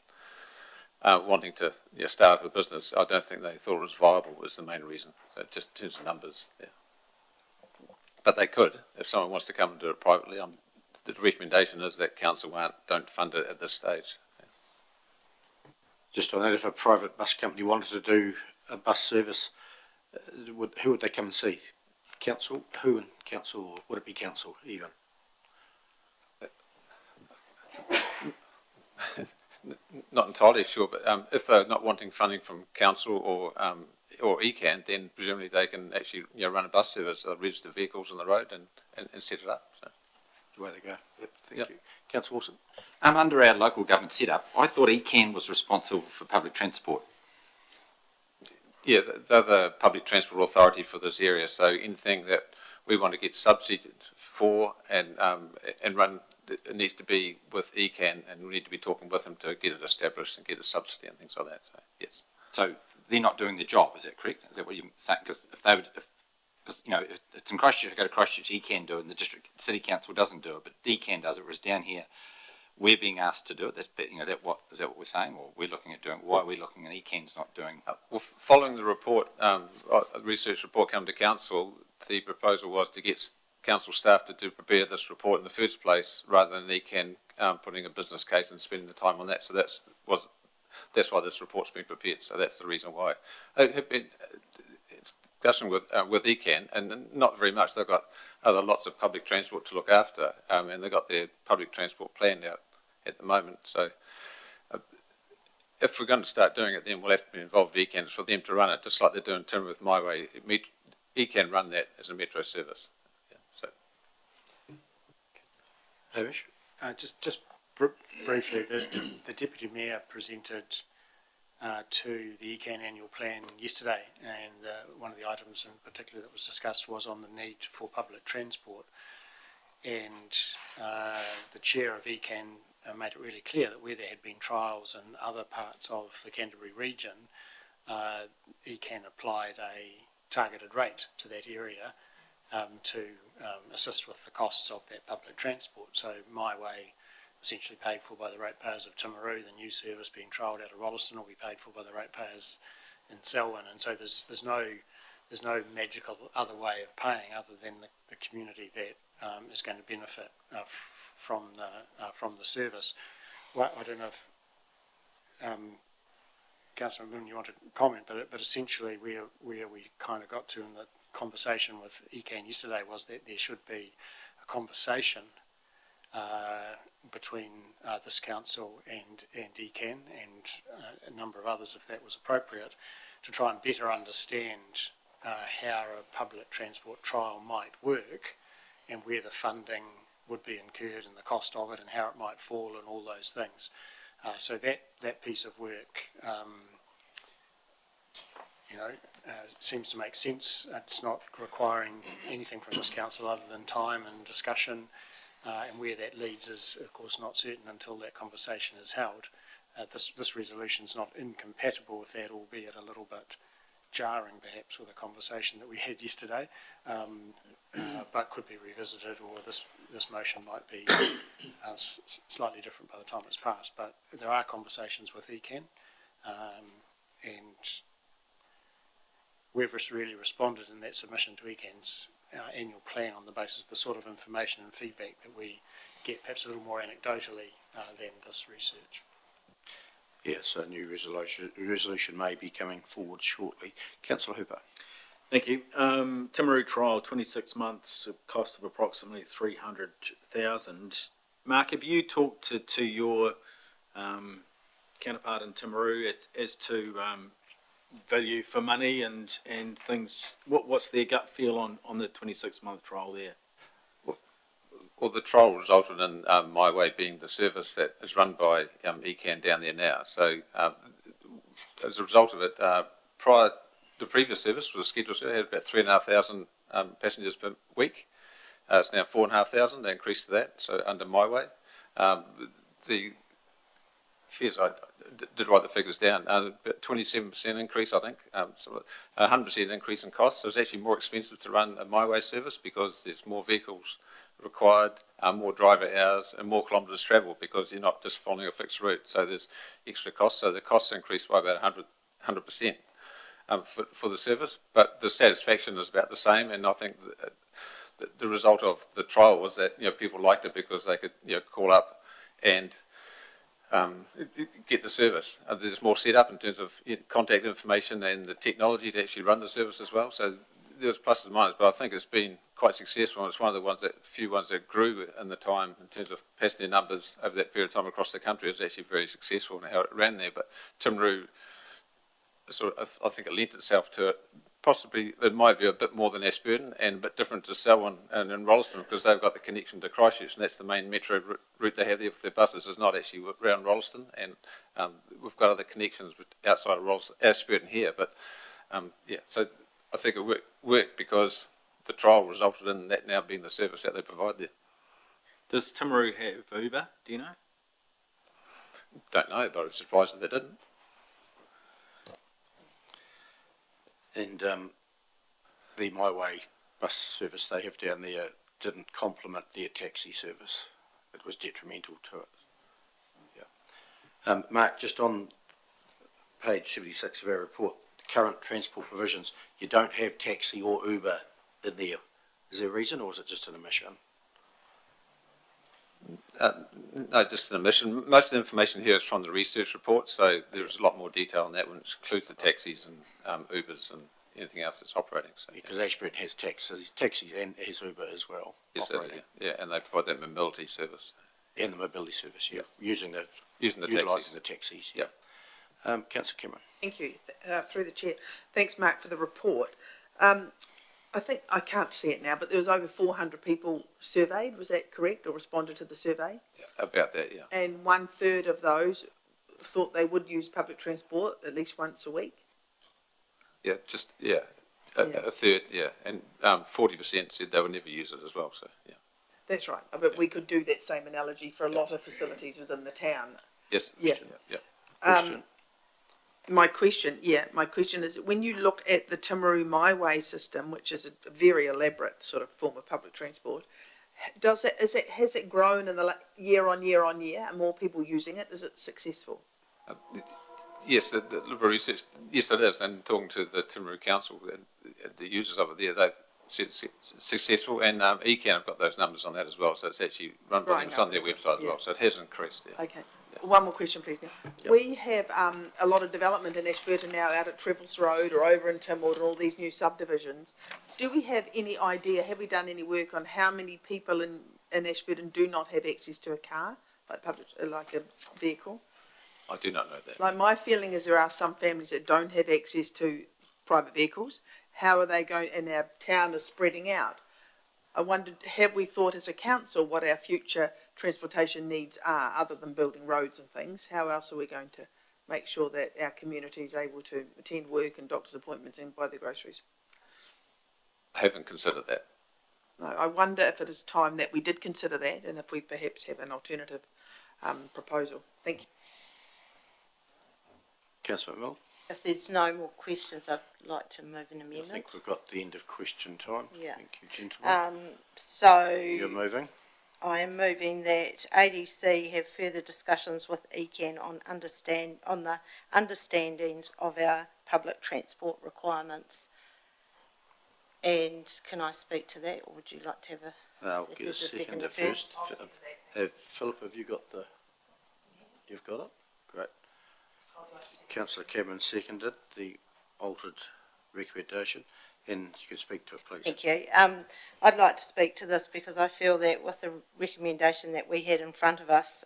wanting to start up a business. I don't think they thought it was viable was the main reason. So just in terms of numbers, yeah. But they could, if someone wants to come and do it privately. The recommendation is that council don't fund it at this stage. Yeah. Just on that, if a private bus company wanted to do a bus service, who would they come and see? Council? Who in council, or would it be council even? Not entirely sure, but if they're not wanting funding from council or ECAN, then presumably they can actually run a bus service, register vehicles on the road and set it up. So the way they go. Yep, thank you. Councillor Wilson. Under our local government setup, I thought ECAN was responsible for public transport. Yeah, they're the public transport authority for this area. So anything that we want to get subsidied for and run, it needs to be with ECAN, and we need to be talking with them to get it established and get a subsidy and things like that. So yes. So they're not doing their job, is that correct? Is that what you're saying? Because if they would, because if it's in Christchurch, I go to Christchurch, ECAN do it, and the city council doesn't do it, but ECAN does it. Whereas down here, we're being asked to do it. That's is that what we're saying, or we're looking at doing? Why are we looking at ECAN's not doing? Well, following the report, a research report come to council, the proposal was to get council staff to prepare this report in the first place, rather than ECAN putting a business case and spending the time on that. So that's why this report's been prepared. So that's the reason why. It's discussion with ECAN, and not very much. They've got lots of public transport to look after, and they've got their public transport planned out at the moment. So if we're going to start doing it, then we'll have to be involved with ECAN. It's for them to run it, just like they're doing Timber with My Way. ECAN run that as a metro service. Hamish? Just briefly, the Deputy Mayor presented to the ECAN annual plan yesterday, and one of the items in particular that was discussed was on the need for public transport. And the chair of ECAN made it really clear that where there had been trials in other parts of the Canterbury region, ECAN applied a targeted rate to that area to assist with the costs of that public transport. So My Way, essentially paid for by the ratepayers of Timaru, the new service being trialled out of Rolleston will be paid for by the ratepayers in Selwyn, and so there's no magical other way of paying other than the community that is going to benefit from the service. Well, I don't know if Councillor Moon, you want to comment, but essentially where we kind of got to in the conversation with ECAN yesterday was that there should be a conversation between this council and ECAN and a number of others, if that was appropriate, to try and better understand how a public transport trial might work and where the funding would be incurred and the cost of it and how it might fall and all those things. So that piece of work, seems to make sense. It's not requiring anything from this council other than time and discussion, and where that leads is, of course, not certain until that conversation is held. This resolution is not incompatible with that, albeit a little bit jarring, perhaps, with a conversation that we had yesterday, but could be revisited, or this motion might be slightly different by the time it's passed. But there are conversations with ECAN, and we've really responded in that submission to ECAN's annual plan on the basis of the sort of information and feedback that we get, perhaps a little more anecdotally than this research. Yeah, so a new resolution may be coming forward shortly. Councillor Hooper. Thank you. Timaru trial, 26 months, a cost of approximately 300,000. Mark, have you talked to your counterpart in Timaru as to value for money and things? What's their gut feel on the 26-month trial there? Well, the trial resulted in My Way being the service that is run by ECAN down there now. So as a result of it, the previous service was a scheduled service, had about 3,500 passengers per week. It's now 4,500, they increased to that, so under My Way. The fares, I did write the figures down, about 27% increase, I think, so 100% increase in costs. So it's actually more expensive to run a My Way service because there's more vehicles required, more driver hours and more kilometres travelled because you're not just following a fixed route. So there's extra costs. So the costs increased by about 100% for the service, but the satisfaction is about the same. And I think the result of the trial was that people liked it because they could call up and get the service. There's more set up in terms of contact information and the technology to actually run the service as well. So there's pluses and minuses, but I think it's been quite successful. It's one of the few ones that grew in the time in terms of passenger numbers over that period of time across the country. It was actually very successful in how it ran there. But Timaru, I think it lent itself to it, possibly, in my view, a bit more than Ashburton and a bit different to Selwyn and Rolleston because they've got the connection to Christchurch, and that's the main metro route they have there with their buses. It's not actually around Rolleston, and we've got other connections outside of Ashburton here. But so I think it worked because the trial resulted in that now being the service that they provide there. Does Timaru have Uber? Do you know? Don't know, but I was surprised that they didn't. And the My Way bus service they have down there didn't complement their taxi service. It was detrimental to it. Yeah. Mark, just on page 76 of our report, the current transport provisions, you don't have taxi or Uber in there. Is there a reason, or is it just an omission? No, just an omission. Most of the information here is from the research report, so there's a lot more detail on that, which includes the taxis and Ubers and anything else that's operating. So, because Ashburton has taxis and has Uber as well. Yes, yeah, and they provide that mobility service. And the mobility service, yeah. Utilising the taxis, yeah. Councillor Cameron. Thank you. Through the chair. Thanks, Mark, for the report. I think, I can't see it now, but there was over 400 people surveyed, was that correct, or responded to the survey? Yeah, about that, yeah. And 1/3 of those thought they would use public transport at least once a week? Yeah, a third, yeah, and 40% said they would never use it as well, so, yeah. That's right, but we could do that same analogy for a lot of facilities within the town. Yes, yeah. My question is, when you look at the Timaru My Way system, which is a very elaborate sort of form of public transport, has it grown in the year on year? Are more people using it? Is it successful? Yes, the Liberal Research, yes it is, and talking to the Timaru Council, the users of it there, they've said it's successful, and ECAN have got those numbers on that as well, so it's actually run by them, it's on their website as well, so it has increased there. Okay. One more question, please, now. Yep. We have a lot of development in Ashburton now out at Trevels Road or over in Timwood and all these new subdivisions. Do we have any idea, have we done any work on how many people in Ashburton do not have access to a car, like a vehicle? I do not know that. Like, my feeling is there are some families that don't have access to private vehicles. How are they going, and our town is spreading out? I wondered, have we thought as a council what our future transportation needs are, other than building roads and things? How else are we going to make sure that our community is able to attend work and doctor's appointments and buy their groceries? I haven't considered that. No, I wonder if it is time that we did consider that, and if we perhaps have an alternative proposal. Thank you. Councillor Mill. If there's no more questions, I'd like to move an amendment. I think we've got the end of question time. Yeah. Thank you, gentlemen. So you're moving? I am moving that ADC have further discussions with ECAN on the understandings of our public transport requirements And can I speak to that, or would you like to have a? I'll if get a there's seconder first? first. Philip, have you got you've got it? Great. Councillor Cameron seconded the altered recommendation, and you can speak to it, please. Thank you. I'd like to speak to this because I feel that with the recommendation that we had in front of us,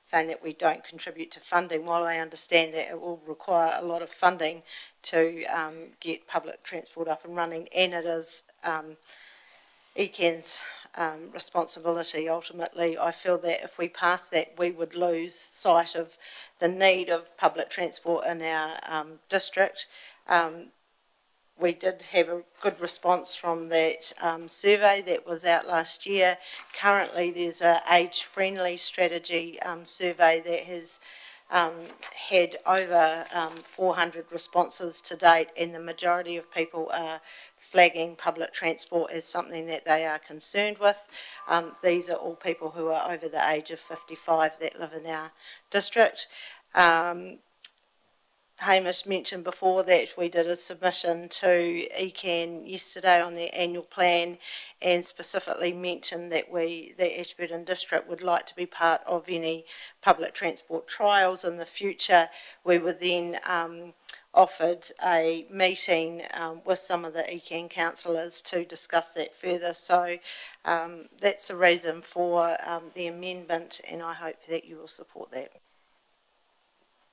saying that we don't contribute to funding, while I understand that it will require a lot of funding to get public transport up and running, and it is ECAN's responsibility ultimately, I feel that if we pass that, we would lose sight of the need of public transport in our district. We did have a good response from that survey that was out last year. Currently, there's an age-friendly strategy survey that has had over 400 responses to date, and the majority of people are flagging public transport as something that they are concerned with. These are all people who are over the age of 55 that live in our district. Hamish mentioned before that we did a submission to ECAN yesterday on their annual plan, and specifically mentioned that the Ashburton District would like to be part of any public transport trials in the future. We were then offered a meeting with some of the ECAN councillors to discuss that further. So that's the reason for the amendment, and I hope that you will support that.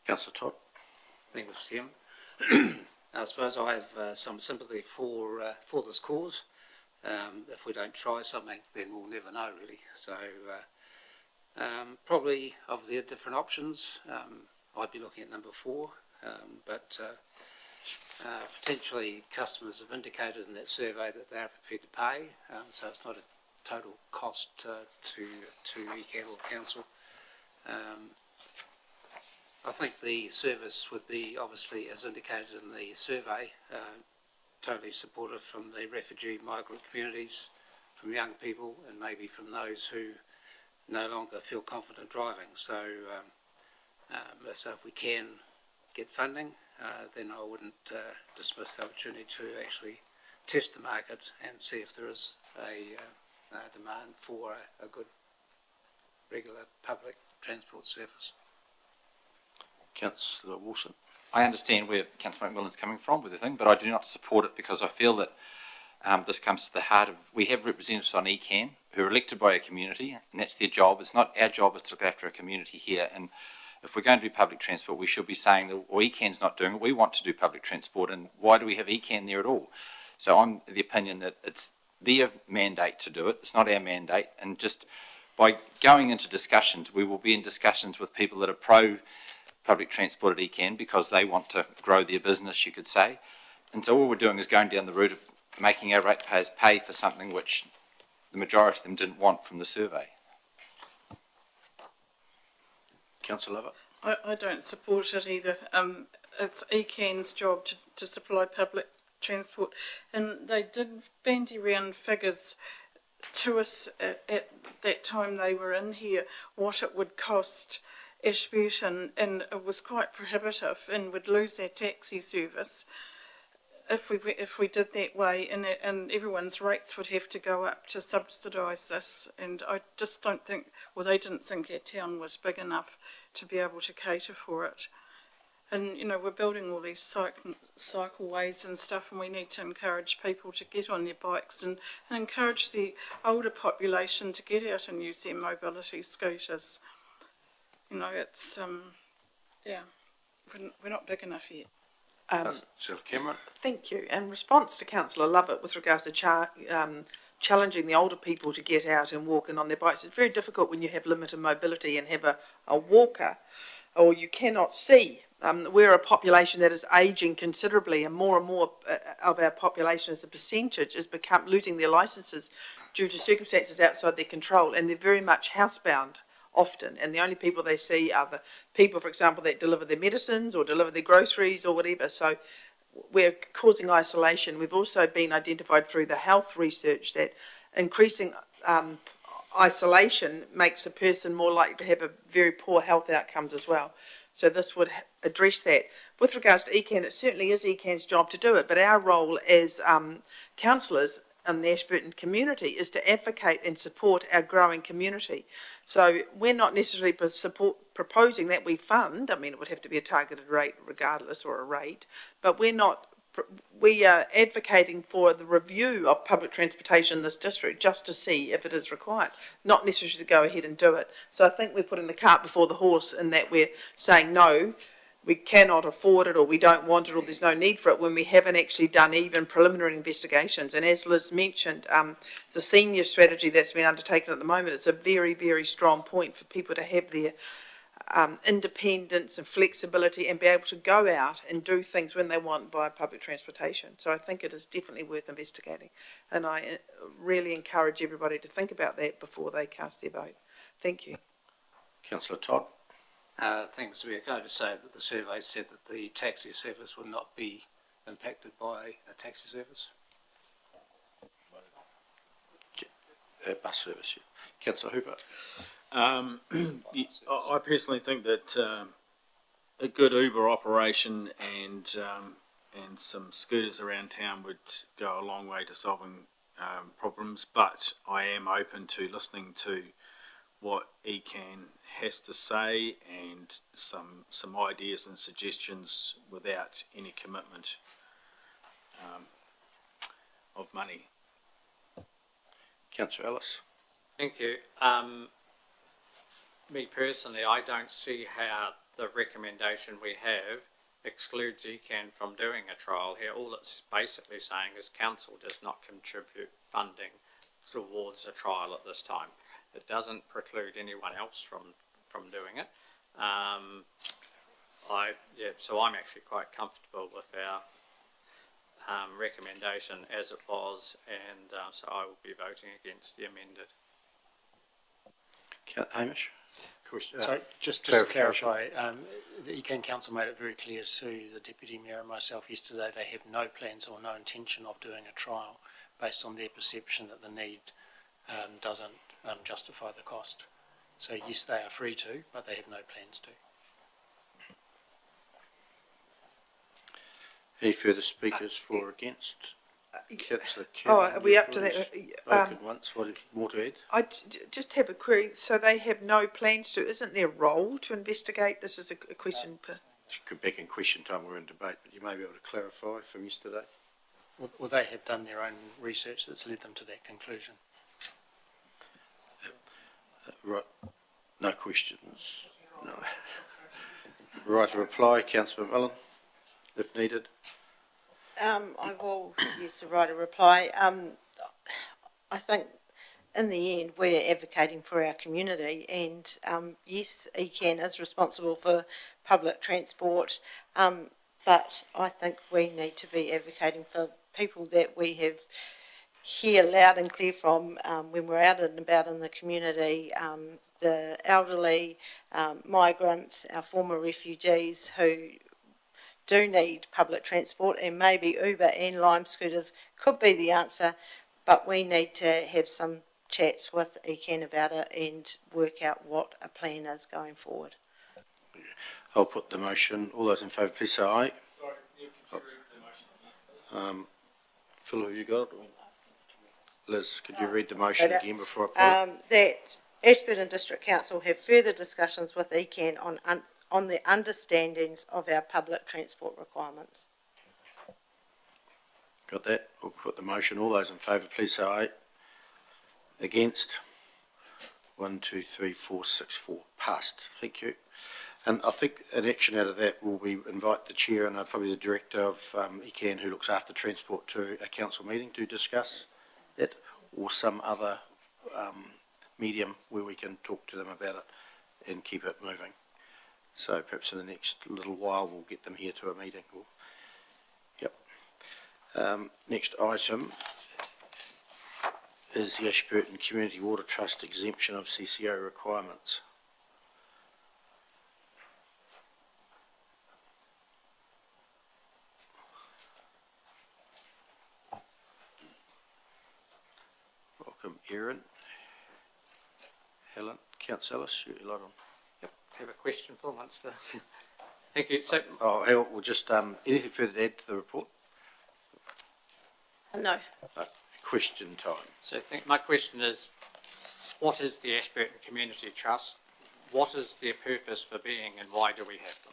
Councillor Todd. Thank you, Mr. Chairman. I suppose I have some sympathy for this cause. If we don't try something, then we'll never know, really. So probably of the different options, I'd be looking at number 4, but potentially customers have indicated in that survey that they are prepared to pay, so it's not a total cost to ECAN or council. I think the service would be, obviously, as indicated in the survey, totally supportive from the refugee migrant communities, from young people, and maybe from those who no longer feel confident driving. So, so if we can get funding, then I wouldn't dismiss the opportunity to actually test the market and see if there is a demand for a good, regular public transport service. Councillor Wilson. I understand where Councillor McMillan's coming from with the thing, but I do not support it because I feel that this comes to the heart of, we have representatives on ECAN who are elected by a community, and that's their job. It's not our job, is to look after a community here. And if we're going to do public transport, we should be saying that, well, ECAN's not doing it, we want to do public transport, and why do we have ECAN there at all? So I'm of the opinion that it's their mandate to do it, it's not our mandate, and just by going into discussions, we will be in discussions with people that are pro public transport at ECAN because they want to grow their business, you could say. And so all we're doing is going down the route of making our ratepayers pay for something which the majority of them didn't want from the survey. Councillor Lovett. I don't support it either. It's ECAN's job to supply public transport, and they did bandy round figures to us at that time they were in here, what it would cost Ashburton, and it was quite prohibitive, and would lose our taxi service if we did that way, and everyone's rates would have to go up to subsidise this. And I just don't think, well, they didn't think our town was big enough to be able to cater for it. And, you know, we're building all these cycleways and stuff, and we need to encourage people to get on their bikes and encourage the older population to get out and use their mobility scooters. You know, it's, yeah, we're not big enough yet. Cameron. Thank you. In response to Councillor Lovett with regards to challenging the older people to get out and walk in on their bikes, it's very difficult when you have limited mobility and have a walker, or you cannot see. We're a population that is ageing considerably, and more of our population as a percentage is losing their licences due to circumstances outside their control, and they're very much housebound often, and the only people they see are the people, for example, that deliver their medicines or deliver their groceries or whatever. So we're causing isolation. We've also been identified through the health research that increasing isolation makes a person more likely to have a very poor health outcomes as well. So this would address that. With regards to ECAN, it certainly is ECAN's job to do it, but our role as councillors in the Ashburton community is to advocate and support our growing community. So we're not necessarily proposing that we fund, I mean, it would have to be a targeted rate regardless, or a rate, but we are advocating for the review of public transportation in this district just to see if it is required, not necessarily to go ahead and do it. So I think we're putting the cart before the horse in that we're saying no, we cannot afford it, or we don't want it, or there's no need for it, when we haven't actually done even preliminary investigations. And as Liz mentioned, the senior strategy that's been undertaken at the moment, it's a very, very strong point for people to have their independence and flexibility and be able to go out and do things when they want by public transportation. So I think it is definitely worth investigating, and I really encourage everybody to think about that before they cast their vote. Thank you. Councillor Todd. Thanks. We're going to say that the survey said that the taxi service would not be impacted by a taxi service. Bus service, yeah. Councillor Hooper. I personally think that a good Uber operation and some scooters around town would go a long way to solving problems, but I am open to listening to what ECAN has to say and some ideas and suggestions without any commitment of money. Councillor Ellis. Thank you. Me personally, I don't see how the recommendation we have excludes ECAN from doing a trial here. All it's basically saying is council does not contribute funding towards a trial at this time. It doesn't preclude anyone else from doing it. So I'm actually quite comfortable with our recommendation as it was, and so I will be voting against the amended. Hamish? Sorry, just to clarify, the ECAN Council made it very clear to the Deputy Mayor and myself yesterday they have no plans or no intention of doing a trial based on their perception that the need doesn't justify the cost. So yes, they are free to, but they have no plans to. Any further speakers for or against? Councillor Are we up to that? Spoken once. What more to add? I just have a query. So they have no plans to. Isn't their role to investigate? This is a question. Back in question time, we're in debate, but you may be able to clarify from yesterday. Well, they have done their own research that's led them to that conclusion. Right. No questions. No. Right to reply, Councillor Millen, if needed. I will, yes, write a reply. I think in the end we're advocating for our community, and yes, ECAN is responsible for public transport, but I think we need to be advocating for people that we have hear loud and clear from when we're out and about in the community, the elderly, migrants, our former refugees who do need public transport, and maybe Uber and Lime scooters could be the answer, but we need to have some chats with ECAN about it and work out what a plan is going forward. I'll put the motion. All those in favour, please say aye. Sorry, you can read the motion. Phil, have you got it? Liz, could you read the motion again before I put it? That Ashburton District Council have further discussions with ECAN on the understandings of our public transport requirements. Got that? We'll put the motion. All those in favour, please say aye. Against? 1, 2, 3, 4, 6, 4. Passed. Thank you. And I think an action out of that will be invite the chair and probably the director of ECAN who looks after transport to a council meeting to discuss that, or some other medium where we can talk to them about it and keep it moving. So perhaps in the next little while we'll get them here to a meeting. Yep. Next item is the Ashburton Community Water Trust exemption of CCO requirements. Welcome, Erin. Helen, Councillors, you're on. Yep. Have a question for Munster. Thank you. So, Oh, Hal, we'll just, anything further to add to the report? No. No. Question time. so I think my question is, what is the Ashburton Community Trust? What is their purpose for being and why do we have them?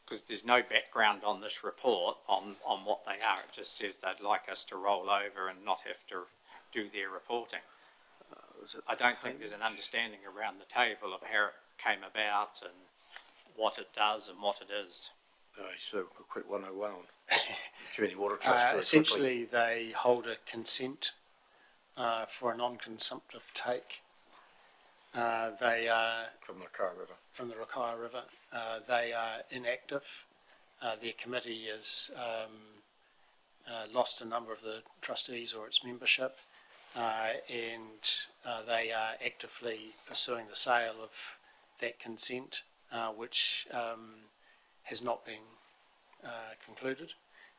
Because there's no background on this report on what they are. It just says they'd like us to roll over and not have to do their reporting. I don't think there's an understanding around the table of how it came about and what it does and what it is. So a quick 101 on Community Water Trust. very quickly. Essentially, they hold a consent for a non-consumptive take. They are From the Kara River. from the Rokai River. They are inactive. Their committee has lost a number of the trustees or its membership, and they are actively pursuing the sale of that consent, which has not been concluded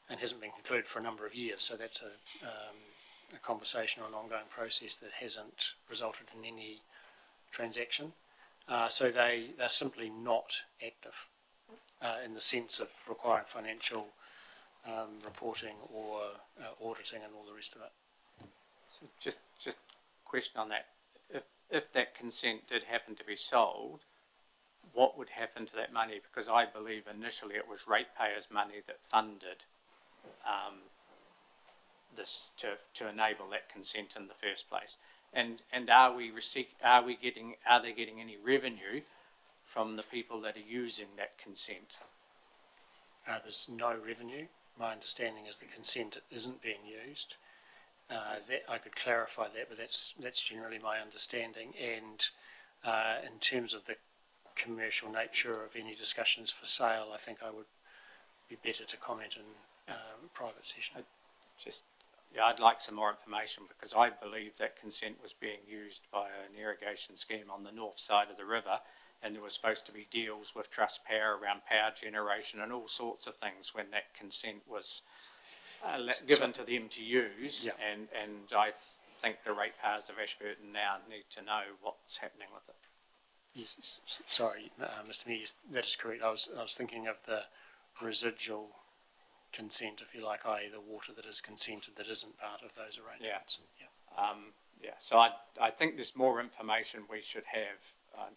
and hasn't been concluded for a number of years. So that's a conversation or an ongoing process that hasn't resulted in any transaction. So they're simply not active in the sense of requiring financial reporting or auditing and all the rest of it. So just question on that. If that consent did happen to be sold, what would happen to that money? Because I believe initially it was ratepayers' money that funded this to enable that consent in the first place. And are they getting any revenue from the people that are using that consent? There's no revenue. My understanding is the consent isn't being used. That I could clarify that, but that's generally my understanding. And in terms of the commercial nature of any discussions for sale, I think I would be better to comment in private session. I'd like some more information because I believe that consent was being used by an irrigation scheme on the north side of the river, and there was supposed to be deals with Trust Power around power generation and all sorts of things when that consent was given to them to use. Yeah. And I think the ratepayers of Ashburton now need to know what's happening with it. Yes, sorry, Mr. Mayor, yes, that is correct. I was thinking of the residual consent, if you like, i.e. the water that is consented that isn't part of those arrangements. Yeah. So I think there's more information we should have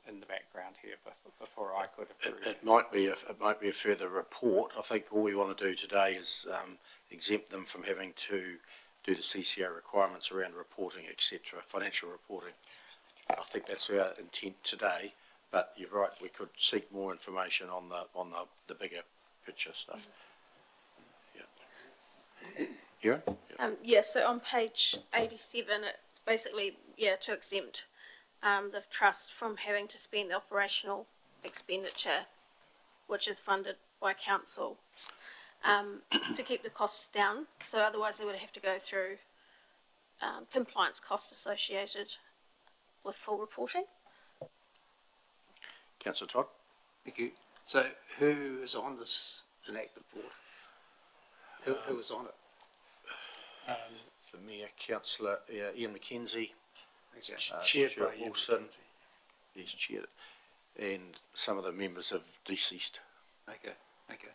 in the background here before I could approve. It might be a further report. I think all we want to do today is exempt them from having to do the CCO requirements around reporting, etc., financial reporting. I think that's our intent today. But you're right, we could seek more information on the bigger picture stuff. Yeah. So on page 87, it's basically, to exempt the trust from having to spend the operational expenditure, which is funded by council, to keep the costs down. So otherwise they would have to go through compliance costs associated with full reporting. Councillor Todd. Thank you. So who is on this inactive board? Who is on it? The Mayor, Councillor Ian McKenzie, Chaired Stuart by Ian Wilson. McKenzie. He's chaired, and some of the members have deceased. Okay.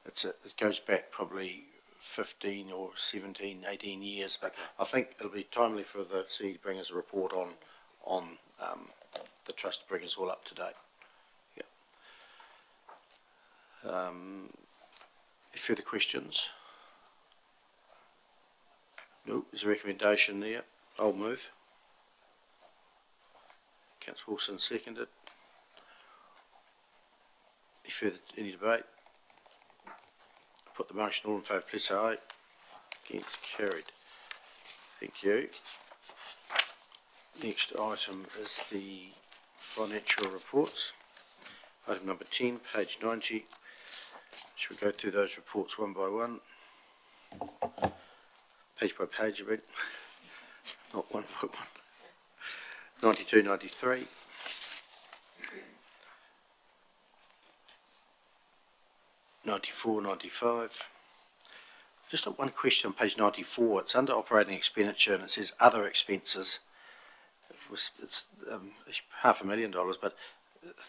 It goes back probably 15 or 17, 18 years, but I think it'll be timely for the city to bring us a report on the trust to bring us all up to date. Any further questions? No, there's a recommendation there. I'll move. Councillor Wilson seconded. Any debate? Put the motion, all in favour, please say aye. Against, carried. Thank you. Next item is the financial reports. Item number 10, page 90. Shall we go through those reports one by one? Page by page a bit. Not one by one. 92, 93. 94, 95. Just one question on page 94. It's under operating expenditure and it says other expenses. It's $500,000, but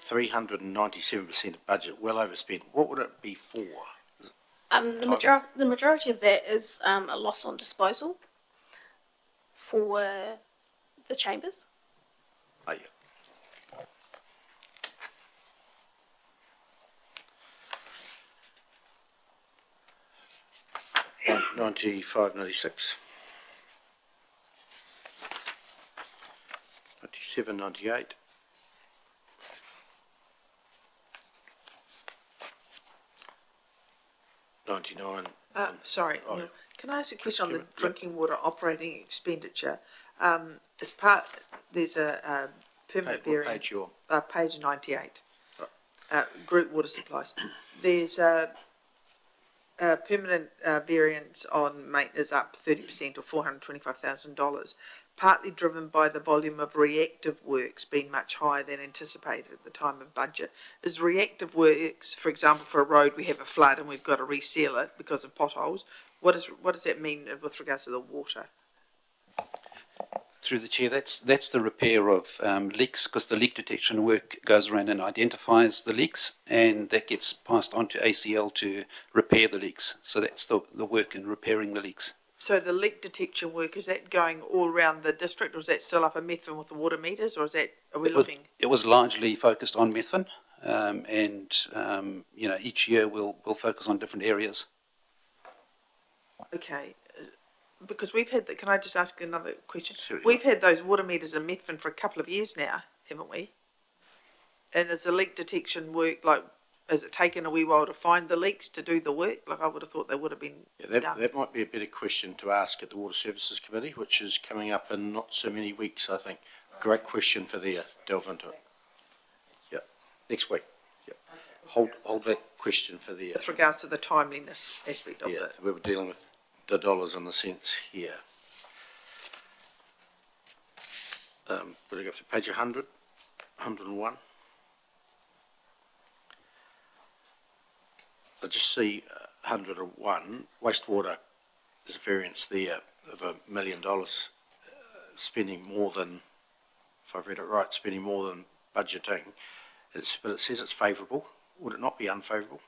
397% of budget, well overspent. What would it be for? The majority of that is a loss on disposal for the chambers. Oh, yeah. 95, 96. 97, 98. Sorry, Oh, Neil, can I ask a question on the Procurement, drinking water operating expenditure? There's a permanent What variant. page you on? Page 98. Group water supplies. There's a permanent variance on maintenance up 30% or $425,000, partly driven by the volume of reactive works being much higher than anticipated at the time of budget. Is reactive works, for example, for a road we have a flood and we've got to reseal it because of potholes, what does that mean with regards to the water? Through the chair, that's the repair of leaks, because the leak detection work goes around and identifies the leaks, and that gets passed on to ACL to repair the leaks. So that's the work in repairing the leaks. So the leak detection work, is that going all around the district, or is that still up in Methven with the water meters, or are we looking? It was largely focused on Methven, and each year we'll focus on different areas. Okay, because we've had, can I just ask another question? Sure. We've had those water meters in Methven for a couple of years now, haven't we? And is the leak detection work, has it taken a wee while to find the leaks to do the work? I would have thought they would have been done. That might be a better question to ask at the Water Services Committee, which is coming up in not so many weeks, I think. Great question for there, delve into it. Yeah, next week. Yeah. Hold that question for there. With regards to the timeliness aspect of Yeah, it. we were dealing with the dollars and the cents here. Will I go to page 100, 101? I just see 101, wastewater, there's a variance there of $1 million, spending more than, if I've read it right, spending more than budgeting. But it says it's favourable. Would it not be unfavourable?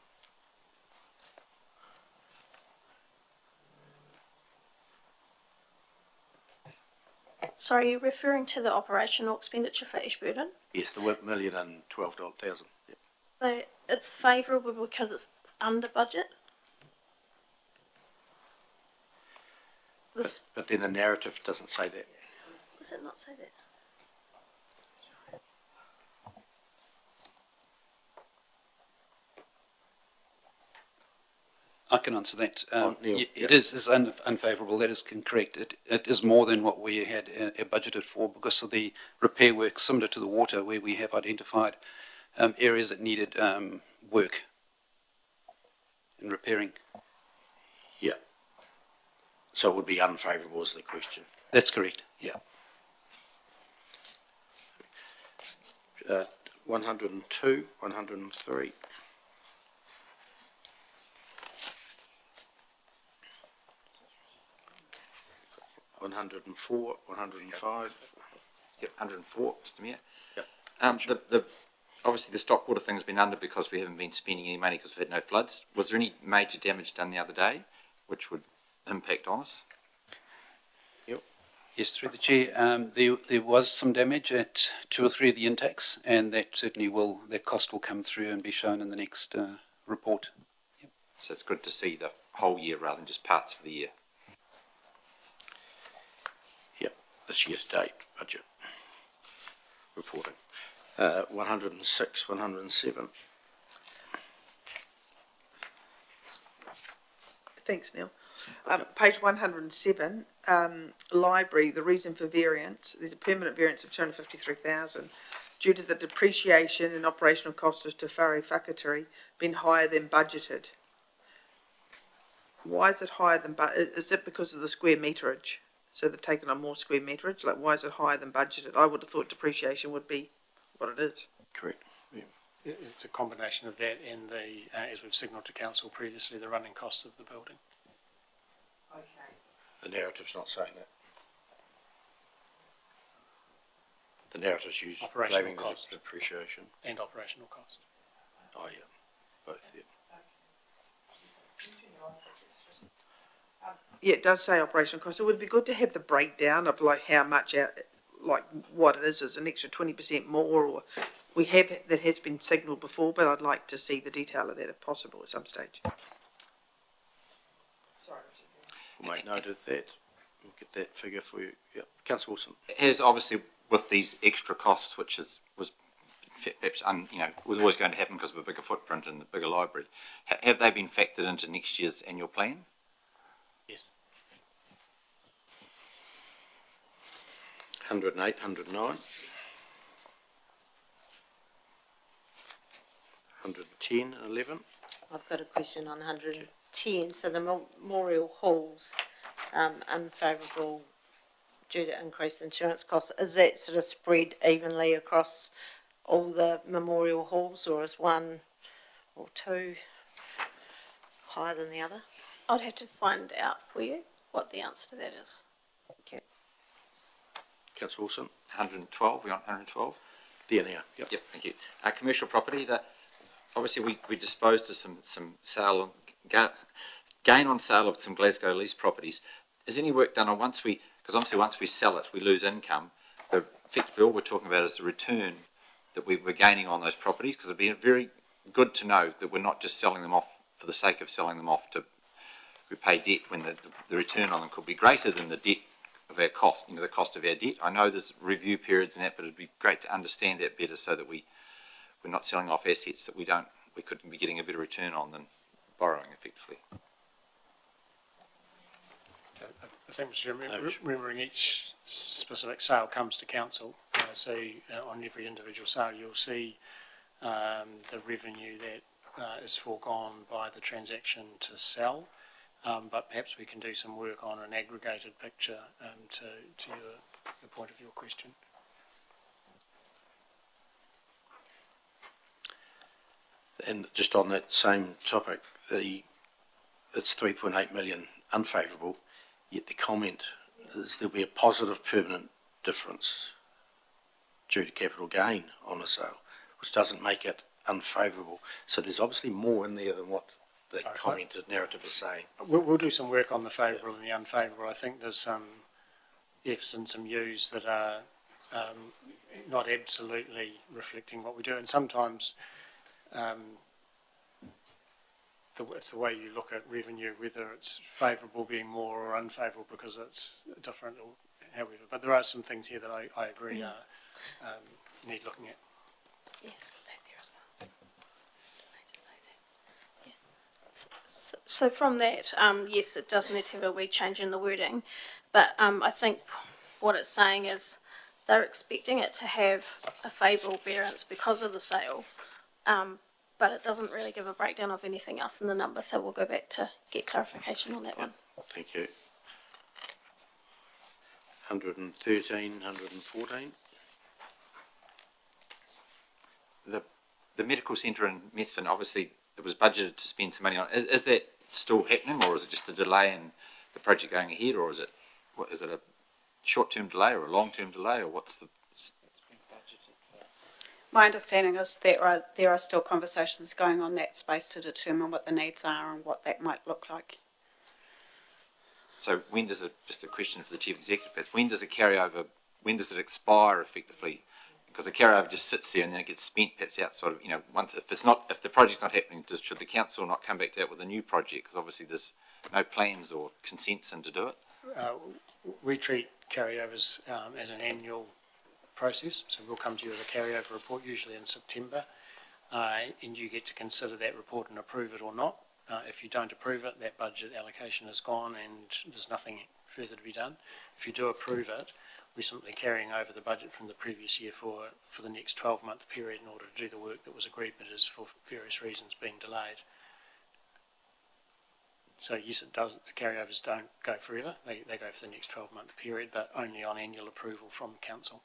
Sorry, you're referring to the operational expenditure for Ashburton? Yes, the $1,012,000. Yep. So it's favourable because it's under budget? But then the narrative doesn't say that. Does it not say that? I can answer that. Neil, It is unfavourable, that is correct. It is more than what we had budgeted for because of the repair work, similar to the water, where we have identified areas that needed work in repairing. Yeah. So it would be unfavourable is the question. That's correct, yeah. 102, 103. $104, 105. Yep, 104, Mr. Mayor. Yep. Obviously the stock water thing has been under because we haven't been spending any money because we've had no floods. Was there any major damage done the other day which would impact on us? Yep. Yes, through the chair, there was some damage at 2 or 3 of the intakes, and that certainly that cost will come through and be shown in the next report. Yep. So it's good to see the whole year rather than just parts of the year. Yep, this year's date budget reporting. 106, 107. Thanks, Neil. Page 107, library, the reason for variance, there's a permanent variance of 253,000 due to the depreciation and operational costs of Te Whare Whakaturi being higher than budgeted. Why is it higher than budgeted? Is it because of the square meterage? So they've taken on more square meterage? Why is it higher than budgeted? I would have thought depreciation would be what it is. Correct. Yeah. It's a combination of that and the, as we've signalled to council previously, the running costs of the building. The narrative's not saying that. The narrative's used Operational blaming the cost. depreciation. and operational cost. Oh, yeah, both, yeah. Yeah, it does say operational costs. It would be good to have the breakdown of like how much out, like what it is an extra 20% more, or we have, that has been signalled before, but I'd like to see the detail of that if possible at some stage. Sorry. We'll make note of that. We'll get that figure for you. Yeah, Councillor Wilson. Has obviously with these extra costs, which was perhaps was always going to happen because of a bigger footprint and the bigger library, have they been factored into next year's annual plan? Yes. 108, 109. 110 and 11. I've got a question on 110. So the memorial halls, unfavourable due to increased insurance costs. Is that sort of spread evenly across all the memorial halls, or is one or two higher than the other? I'd have to find out for you what the answer to that is. Okay. Councillor Wilson. 112, we're on 112? There now. Yep. Yep, thank you. Commercial property, obviously we disposed of some sale, gain on sale of some Glasgow lease properties. Is any work done on because obviously once we sell it, we lose income. Effectively all we're talking about is the return that we're gaining on those properties, because it'd be very good to know that we're not just selling them off for the sake of selling them off to repay debt, when the return on them could be greater than the debt of our cost, the cost of our debt. I know there's review periods and that, but it'd be great to understand that better so that we're not selling off assets that we could be getting a better return on than borrowing effectively. I think, Mr. Chairman, remembering each specific sale comes to council, so on every individual sale you'll see the revenue that is foregone by the transaction to sell, but perhaps we can do some work on an aggregated picture to the point of your question. And just on that same topic, it's 3.8 million unfavourable, yet the comment is there'll be a positive permanent difference due to capital gain on a sale, which doesn't make it unfavourable. So there's obviously more in there than what the commented narrative is saying. We'll do some work on the favourable and the unfavourable. I think there's some F's and some U's that are not absolutely reflecting what we do, and sometimes it's the way you look at revenue, whether it's favourable being more or unfavourable because it's different or however. But there are some things here that I agree need looking at. Yeah, it's got that there as well. Yeah. So from that, yes, it does need to have a wee change in the wording, but I think what it's saying is they're expecting it to have a favourable variance because of the sale, but it doesn't really give a breakdown of anything else in the number, so we'll go back to get clarification on that one. Thank you. 113, 114. The medical centre in Methven, obviously it was budgeted to spend some money on. Is that still happening, or is it just a delay in the project going ahead, or is it a short-term delay or a long-term delay, or what's the? My understanding is that there are still conversations going on that space to determine what the needs are and what that might look like. So when does just a question for the Chief Executive, when does when does it expire effectively? Because the carryover just sits there and then it gets spent perhaps outside of, if the project's not happening, should the council not come back to that with a new project? Because obviously there's no plans or consents in to do it. We treat carryovers as an annual process, so we'll come to you with a carryover report usually in September, and you get to consider that report and approve it or not. If you don't approve it, that budget allocation is gone and there's nothing further to be done. If you do approve it, we're simply carrying over the budget from the previous year for the next 12-month period in order to do the work that was agreed but is for various reasons being delayed. So yes, it does. The carryovers don't go forever. They go for the next 12-month period, but only on annual approval from council.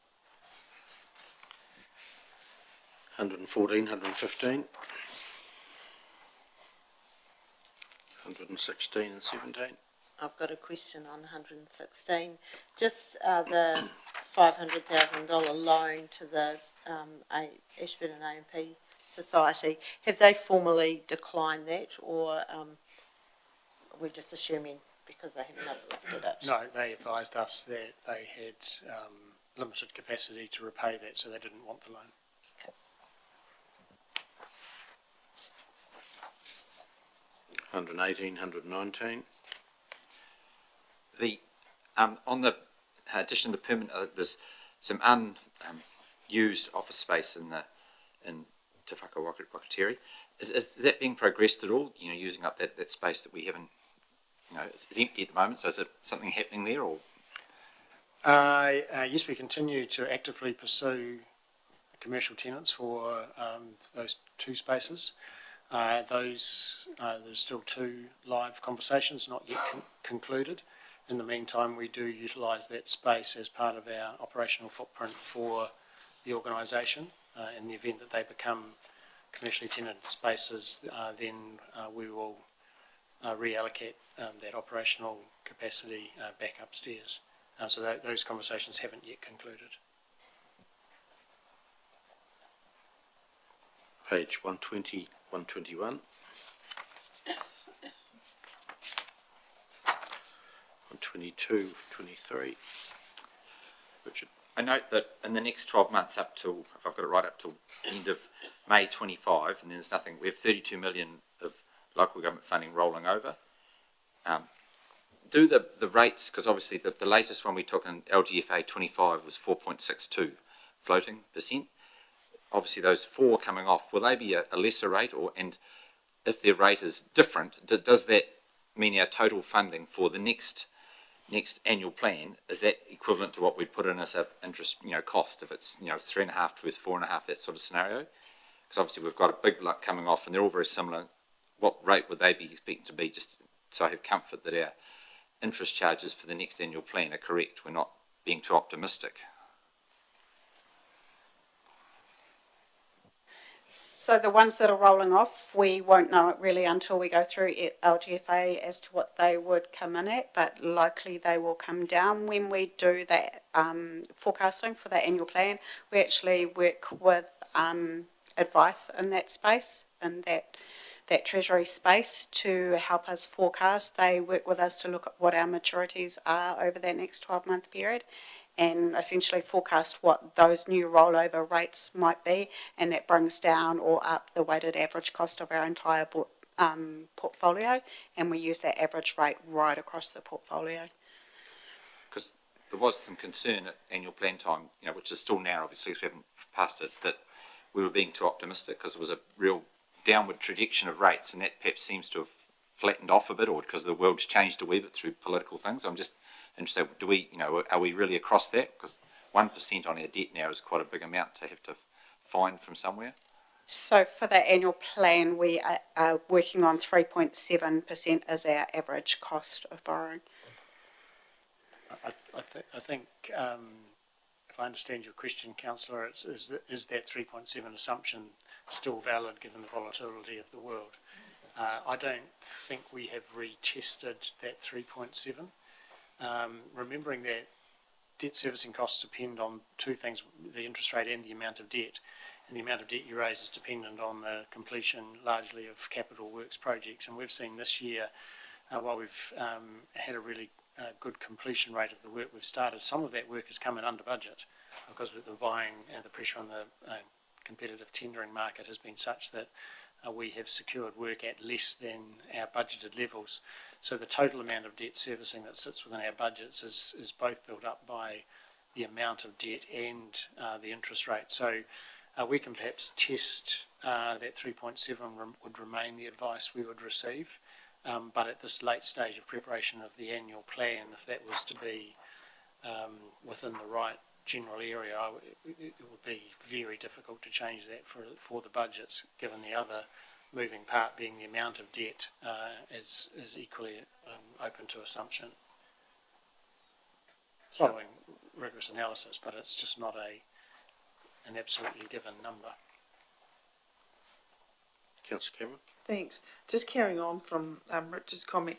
114, 115. 116 and 17. I've got a question on 116. Just the $500,000 loan to the Ashburton A&P Society. Have they formally declined that, or we're just assuming because they haven't uplifted it? No, they advised us that they had limited capacity to repay that, so they didn't want the loan. 118, 119. The on the addition of the permit, there's some unused office space in Te Whakatiri. Is that being progressed at all? You know, using up that space that we haven't. You know, it's empty at the moment. So is it something happening there, or? Yes, we continue to actively pursue commercial tenants for those two spaces. There's still two live conversations not yet concluded. In the meantime, we do utilise that space as part of our operational footprint for the organisation. In the event that they become commercially tenanted spaces, then we will reallocate that operational capacity back upstairs. So those conversations haven't yet concluded. Page 120, 121. 122, 23. Richard. I note that in the next 12 months up till, if I've got it right, up till the end of May 25, and then there's nothing, we have 32 million of local government funding rolling over. Do the rates, because obviously the latest one we took in LGFA 25 was 4.62 floating %. Obviously those four coming off, will they be a lesser rate, or, and if their rate is different, does that mean our total funding for the next annual plan, is that equivalent to what we'd put in as an interest, cost, if it's, 3.5 to 4.5, that sort of scenario? Because obviously we've got a big lot coming off and they're all very similar. What rate would they be expecting to be, just so I have comfort that our interest charges for the next annual plan are correct, we're not being too optimistic? So the ones that are rolling off, we won't know it really until we go through LGFA as to what they would come in at, but likely they will come down. When we do that forecasting for the annual plan, we actually work with advice in that space, in that treasury space, to help us forecast. They work with us to look at what our maturities are over that next 12-month period, and essentially forecast what those new rollover rates might be, and that brings down or up the weighted average cost of our entire portfolio, and we use that average rate right across the portfolio. Because there was some concern at annual plan time, which is still now, obviously, because we haven't passed it, that we were being too optimistic because there was a real downward trajectory of rates, and that perhaps seems to have flattened off a bit, or because the world's changed a wee bit through political things. I'm just interested, do we, are we really across that? Because 1% on our debt now is quite a big amount to have to find from somewhere. So for the annual plan, we are working on 3.7% as our average cost of borrowing. I think if I understand your question, Councillor, is that 3.7 assumption still valid given the volatility of the world? I don't think we have retested that 3.7. Remembering that debt servicing costs depend on two things, the interest rate and the amount of debt. And the amount of debt you raise is dependent on the completion largely of capital works projects. And we've seen this year, while we've had a really good completion rate of the work we've started, some of that work has come in under budget because with the buying and the pressure on the competitive tendering market has been such that we have secured work at less than our budgeted levels. So the total amount of debt servicing that sits within our budgets is both built up by the amount of debt and the interest rate. So we can perhaps test that 3.7 would remain the advice we would receive. But at this late stage of preparation of the annual plan, if that was to be within the right general area, it would be very difficult to change that for the budgets, given the other moving part being the amount of debt is equally open to assumption. Following rigorous analysis, but it's just not an absolutely given number. Councillor Cameron? Thanks. Just carrying on from Richard's comment,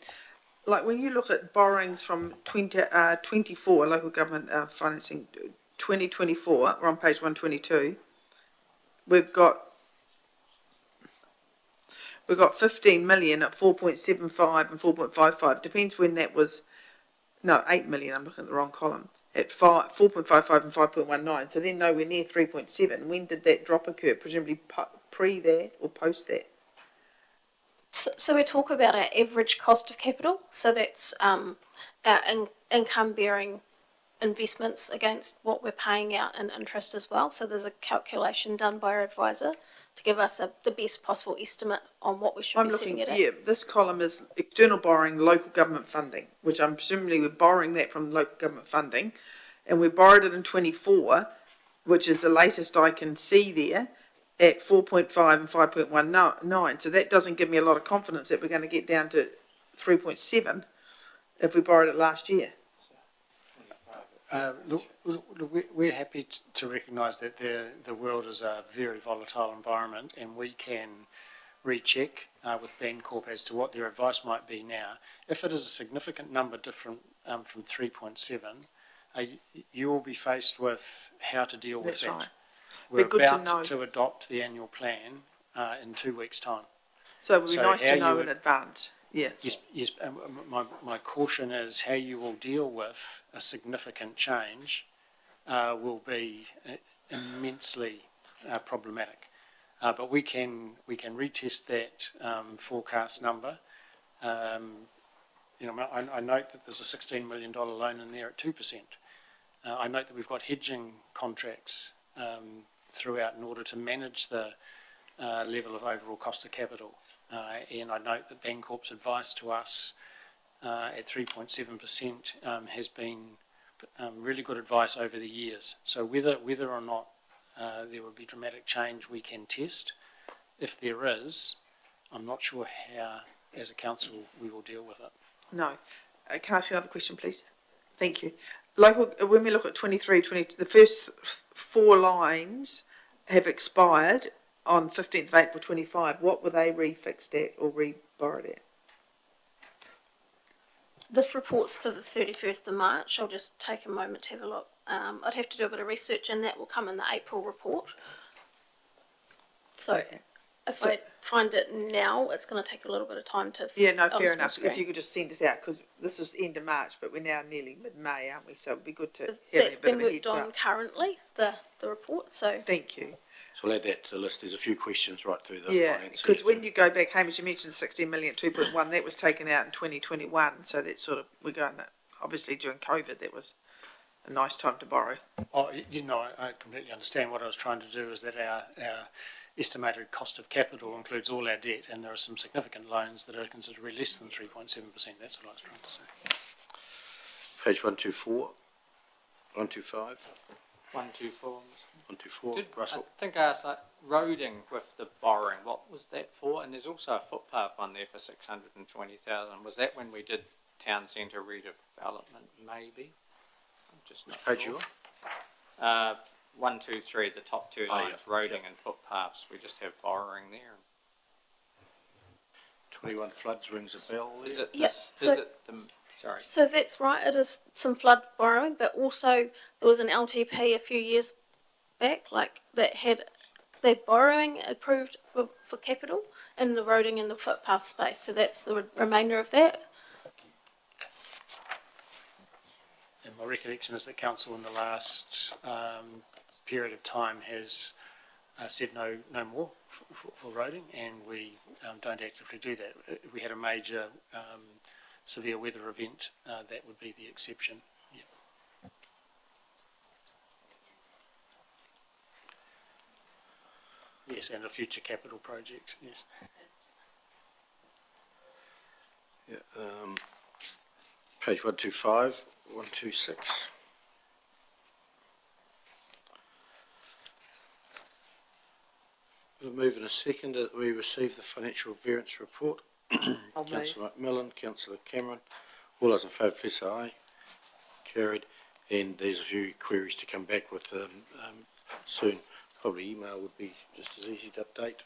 like when you look at borrowings from 24 local government financing 2024, we're on page 122. We've got 15 million at 4.75 and 4.55. Depends when that was. No, 8 million. I'm looking at the wrong column. At 4.55 and 5.19. So then nowhere near 3.7. When did that drop occur? Presumably pre that or post that? So we talk about our average cost of capital. So that's our income bearing investments against what we're paying out in interest as well. So there's a calculation done by our advisor to give us the best possible estimate on what we should be setting it at. Yeah, this column is external borrowing, local government funding, which I'm presumably we're borrowing that from local government funding, and we borrowed it in 24, which is the latest I can see there, at 4.5 and 5.19. So that doesn't give me a lot of confidence that we're going to get down to 3.7 if we borrowed it last year. Look, we're happy to recognise that the world is a very volatile environment, and we can recheck with Bancorp as to what their advice might be now. If it is a significant number different from 3.7, you will be faced with how to deal with That's that. right. We're But good to about know. to adopt the annual plan in 2 weeks' time. So it would be nice how to you know would- in advance. Yeah. Yes. My caution is how you will deal with a significant change will be immensely problematic. But we can retest that forecast number. I note that there's a $16 million loan in there at 2%. I note that we've got hedging contracts throughout in order to manage the level of overall cost of capital. And I note that Bancorp's advice to us at 3.7% has been really good advice over the years. So whether or not there will be dramatic change, we can test. If there is, I'm not sure how, as a council, we will deal with it. No. Can I ask you another question, please? Thank you. When we look at 23, the first 4 lines have expired on 15th of April 25. What were they refixed at or reborrowed at? This report's to the 31st of March. I'll just take a moment to have a look. I'd have to do a bit of research, and that will come in the April report. So if I find it now, it's going to take a little bit of time to... Yeah, no, fair enough. If you could just send us out, because this is end of March, but we're now nearly mid-May, aren't we? So it'd be good to have That's a bit been of a worked heads on up. currently, the report, so... Thank you. So I'll add that to the list. There's a few questions right through the Yeah, finance. because when you go back, Hamish, you mentioned 16 million, 2.1, that was taken out in 2021. So that's sort of, we're going, obviously during COVID, that was a nice time to borrow. Oh, I completely understand. What I was trying to do is that our estimated cost of capital includes all our debt, and there are some significant loans that are considerably less than 3.7%. That's what I was trying to say. Page 124, 125. 124. 124, Russell. I think I asked roading with the borrowing. What was that for? And there's also a footpath one there for 620,000. Was that when we did town centre redevelopment? Maybe. I'm just not Page sure. you on? 1, 2, 3. The top 2 lines, roading and footpaths. We just have borrowing there. 21 floods rings a bell. Is it? Yes. Sorry. So that's right, it is some flood borrowing, but also there was an LTP a few years back, that had their borrowing approved for capital in the roading and the footpath space. So that's the remainder of that. And my recollection is that council in the last period of time has said no more for roading, and we don't actively do that. If we had a major severe weather event, that would be the exception. Yeah. Yes, and a future capital project, yes. Yeah, page 125, 126. We'll move in a second that we receive the financial variance report. Councillor McMillan, Councillor Cameron, all those in favour please say aye. Carried. And there's a few queries to come back with soon. Probably email would be just as easy to update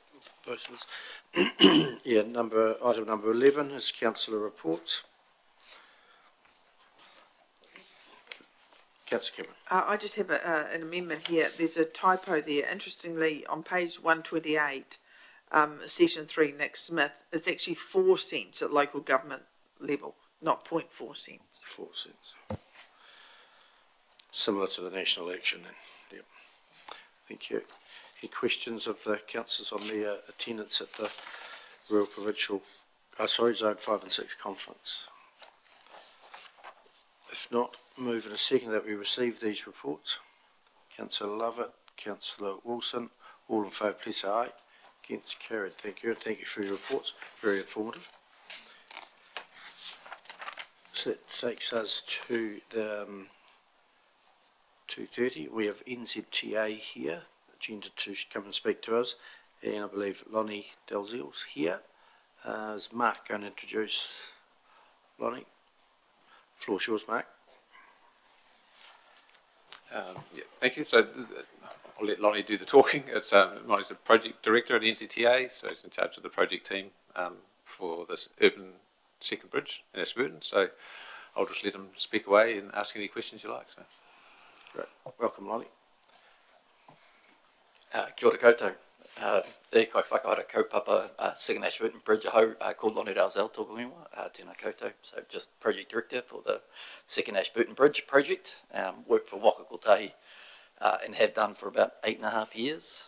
those ones. Yeah, item number 11 is councillor reports. Councillor Cameron. I just have an amendment here. There's a typo there. Interestingly, on page 128, section 3, Nick Smith, it's actually 4 cents at local government level, not 0.4 cents. 4 cents. Similar to the national election then. Yep. Thank you. Any questions of the councillors on the attendance at the Rural Provincial, Zone 5 and 6 conference? If not, move in a second that we receive these reports. Councillor Lovett, Councillor Wilson, all in favour please say aye. Against, carried. Thank you, and thank you for your reports. Very informative. So that takes us to the 2:30. We have NZTA here, agenda to come and speak to us, and I believe Lonnie Dalziel's here. Is Mark going to introduce Lonnie? Floor's yours, Mark. Yeah, thank you. So I'll let Lonnie do the talking. Lonnie's a project director at NZTA, so he's in charge of the project team for this urban second bridge in Ashburton. So I'll just let him speak away and ask any questions you like. So, great. Welcome, Lonnie. Kia ora koutou. E kai whakaara kaupapa second Ashburton Bridge ahau called Lonnie Dalziel tōku ingoa, tēnā koutou. So just project director for the second Ashburton Bridge project. Worked for Waka Kotahi and have done for about 8.5 years.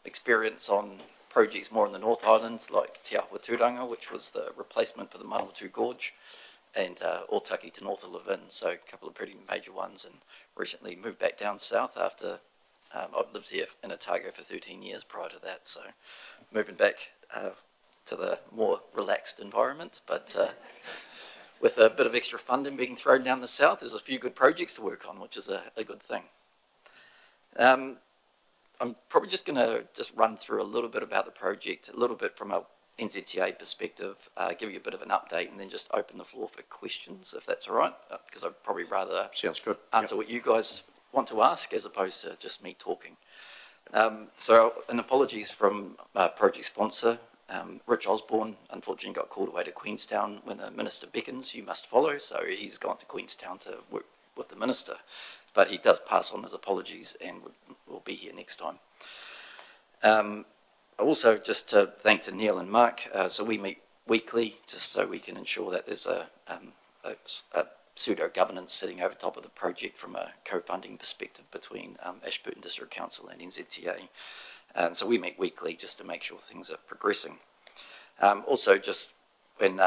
Experience on projects more in the North Islands like Te Ahua Tūranga, which was the replacement for the Manawatu Gorge, and Otaki to north of Levin, so a couple of pretty major ones, and recently moved back down south after I've lived here in Otago for 13 years prior to that, so moving back to the more relaxed environment, but with a bit of extra funding being thrown down the south, there's a few good projects to work on, which is a good thing. I'm probably just going to run through a little bit about the project, a little bit from a NZTA perspective, give you a bit of an update, and then just open the floor for questions, if that's all right, because I'd probably rather sounds good. Answer what you guys want to ask as opposed to just me talking. So an apologies from project sponsor, Rich Osborne, unfortunately got called away to Queenstown when the minister beckons, you must follow, so he's gone to Queenstown to work with the minister. But he does pass on his apologies and will be here next time. Also, just to thank to Neil and Mark, so we meet weekly just so we can ensure that there's a pseudo-governance sitting over top of the project from a co-funding perspective between Ashburton District Council and NZTA. And so we meet weekly just to make sure things are progressing. Also, just when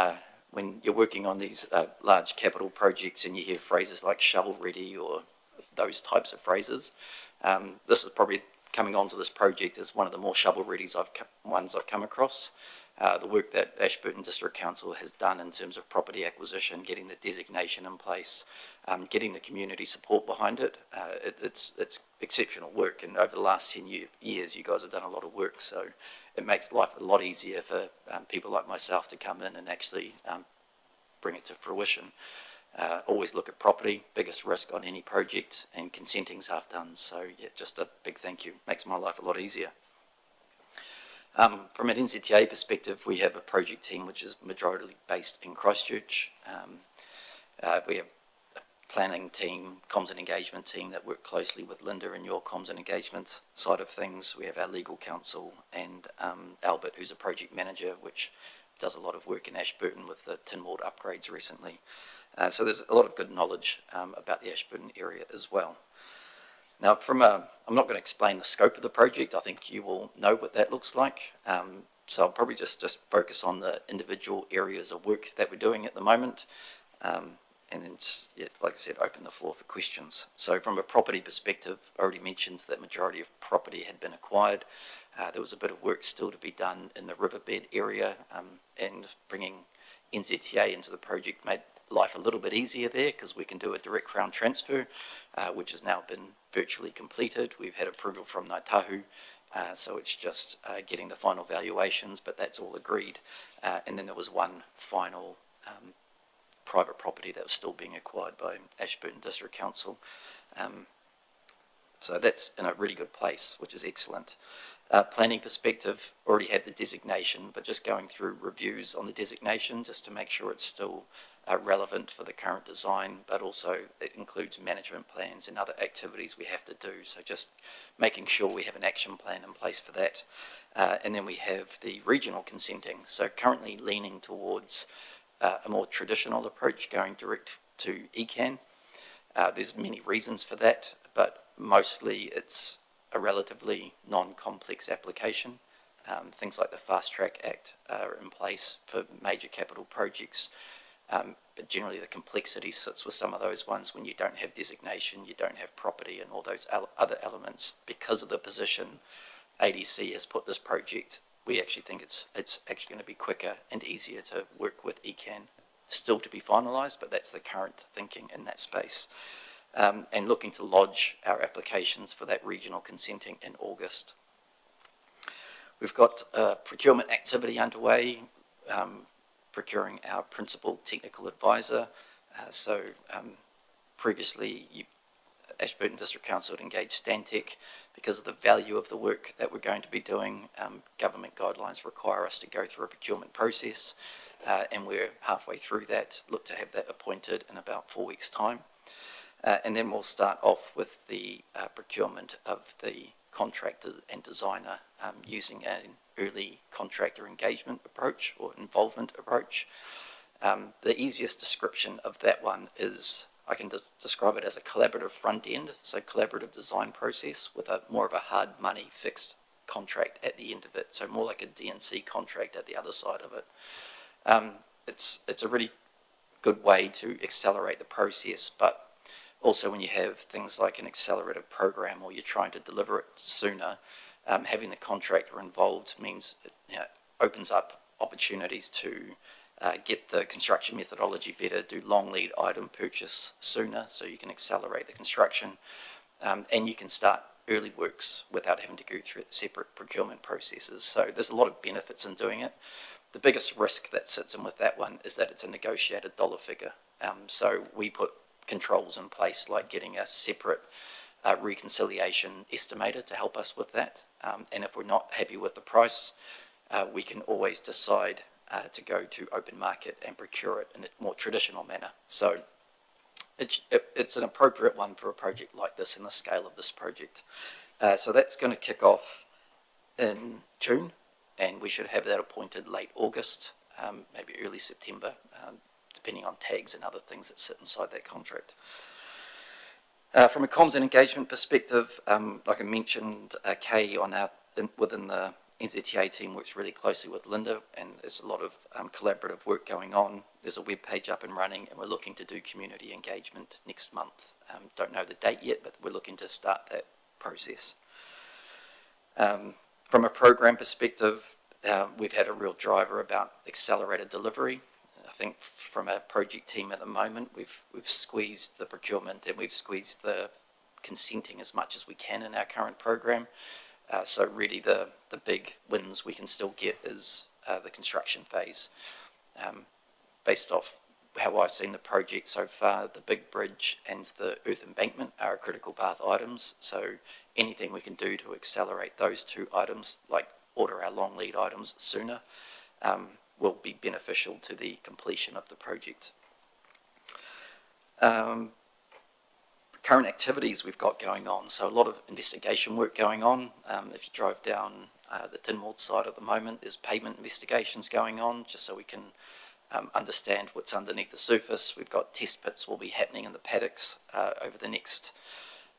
you're working on these large capital projects and you hear phrases like shovel-ready or those types of phrases, this is probably coming onto this project as one of the more shovel-ready ones I've come across. The work that Ashburton District Council has done in terms of property acquisition, getting the designation in place, getting the community support behind it, it's exceptional work, and over the last 10 years you guys have done a lot of work, so it makes life a lot easier for people like myself to come in and actually bring it to fruition. Always look at property, biggest risk on any project, and consenting's half done, so yeah, just a big thank you, makes my life a lot easier. From an NZTA perspective, we have a project team which is majority based in Christchurch. We have a planning team, comms and engagement team that work closely with Linda in your comms and engagement side of things. We have our legal counsel and Albert, who's a project manager, which does a lot of work in Ashburton with the tin wall upgrades recently. So there's a lot of good knowledge about the Ashburton area as well. Now, I'm not going to explain the scope of the project. I think you all know what that looks like. So I'll probably just focus on the individual areas of work that we're doing at the moment. And then, yeah, like I said, open the floor for questions. So from a property perspective, I already mentioned that majority of property had been acquired. There was a bit of work still to be done in the riverbed area, and bringing NZTA into the project made life a little bit easier there because we can do a direct crown transfer, which has now been virtually completed. We've had approval from Ngāi Tahu, so it's just getting the final valuations, but that's all agreed. And then there was one final private property that was still being acquired by Ashburton District Council. So that's in a really good place, which is excellent. Planning perspective, already had the designation, but just going through reviews on the designation just to make sure it's still relevant for the current design, but also it includes management plans and other activities we have to do. So just making sure we have an action plan in place for that. And then we have the regional consenting. So currently leaning towards a more traditional approach, going direct to ECAN. There's many reasons for that, but mostly it's a relatively non-complex application. Things like the Fast Track Act are in place for major capital projects, but generally the complexity sits with some of those ones when you don't have designation, you don't have property and all those other elements. Because of the position ADC has put this project, we actually think it's actually going to be quicker and easier to work with ECAN. Still to be finalised, but that's the current thinking in that space. And looking to lodge our applications for that regional consenting in August. We've got procurement activity underway, procuring our principal technical advisor. Previously, Ashburton District Council had engaged Stantec because of the value of the work that we're going to be doing. Government guidelines require us to go through a procurement process, and we're halfway through that. Look to have that appointed in about 4 weeks' time. And then we'll start off with the procurement of the contractor and designer using an early contractor engagement approach or involvement approach. The easiest description of that one is, I can describe it as a collaborative front end, so collaborative design process with a more of a hard money fixed contract at the end of it, so more like a D&C contract at the other side of it. It's a really good way to accelerate the process, but also when you have things like an accelerated program or you're trying to deliver it sooner, having the contractor involved means it opens up opportunities to get the construction methodology better, do long lead item purchase sooner so you can accelerate the construction, and you can start early works without having to go through separate procurement processes. So there's a lot of benefits in doing it. The biggest risk that sits in with that one is that it's a negotiated dollar figure. So we put controls in place like getting a separate reconciliation estimator to help us with that. And if we're not happy with the price, we can always decide to go to open market and procure it in a more traditional manner. So it's an appropriate one for a project like this and the scale of this project. So that's going to kick off in June, and we should have that appointed late August, maybe early September, depending on tags and other things that sit inside that contract. From a comms and engagement perspective, like I mentioned, Kay within the NZTA team works really closely with Linda, and there's a lot of collaborative work going on. There's a web page up and running, and we're looking to do community engagement next month. Don't know the date yet, but we're looking to start that process. From a program perspective, we've had a real driver about accelerated delivery. I think from a project team at the moment, we've squeezed the procurement and we've squeezed the consenting as much as we can in our current program. So really the big wins we can still get is the construction phase. Based off how I've seen the project so far, the big bridge and the earth embankment are critical path items. So anything we can do to accelerate those two items, like order our long lead items sooner, will be beneficial to the completion of the project. Current activities we've got going on, so a lot of investigation work going on. If you drove down the Tynwald side at the moment, there's pavement investigations going on just so we can understand what's underneath the surface. We've got test pits will be happening in the paddocks over the next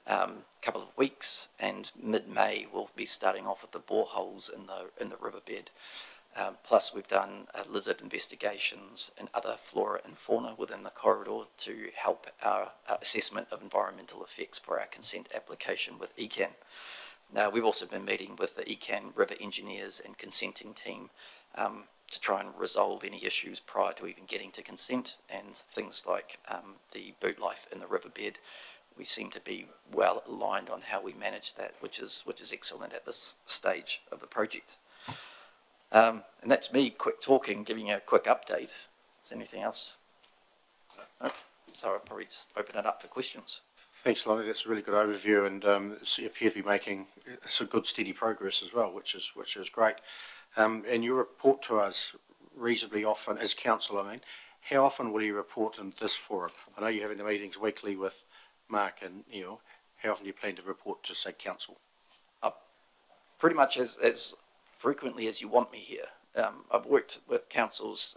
couple of weeks, and mid-May we'll be starting off with the boreholes in the riverbed. Plus we've done lizard investigations and other flora and fauna within the corridor to help our assessment of environmental effects for our consent application with ECAN. Now we've also been meeting with the ECAN river engineers and consenting team to try and resolve any issues prior to even getting to consent, and things like the boot life in the riverbed. We seem to be well aligned on how we manage that, which is excellent at this stage of the project. And that's me quick talking, giving you a quick update. Is there anything else? No? So I'll probably just open it up for questions. Thanks, Lonnie. That's a really good overview, and you appear to be making some good steady progress as well, which is great. And you report to us reasonably often as council, how often will you report in this forum? I know you're having the meetings weekly with Mark and Neil. How often do you plan to report to, say, council? Pretty much as frequently as you want me here. I've worked with councils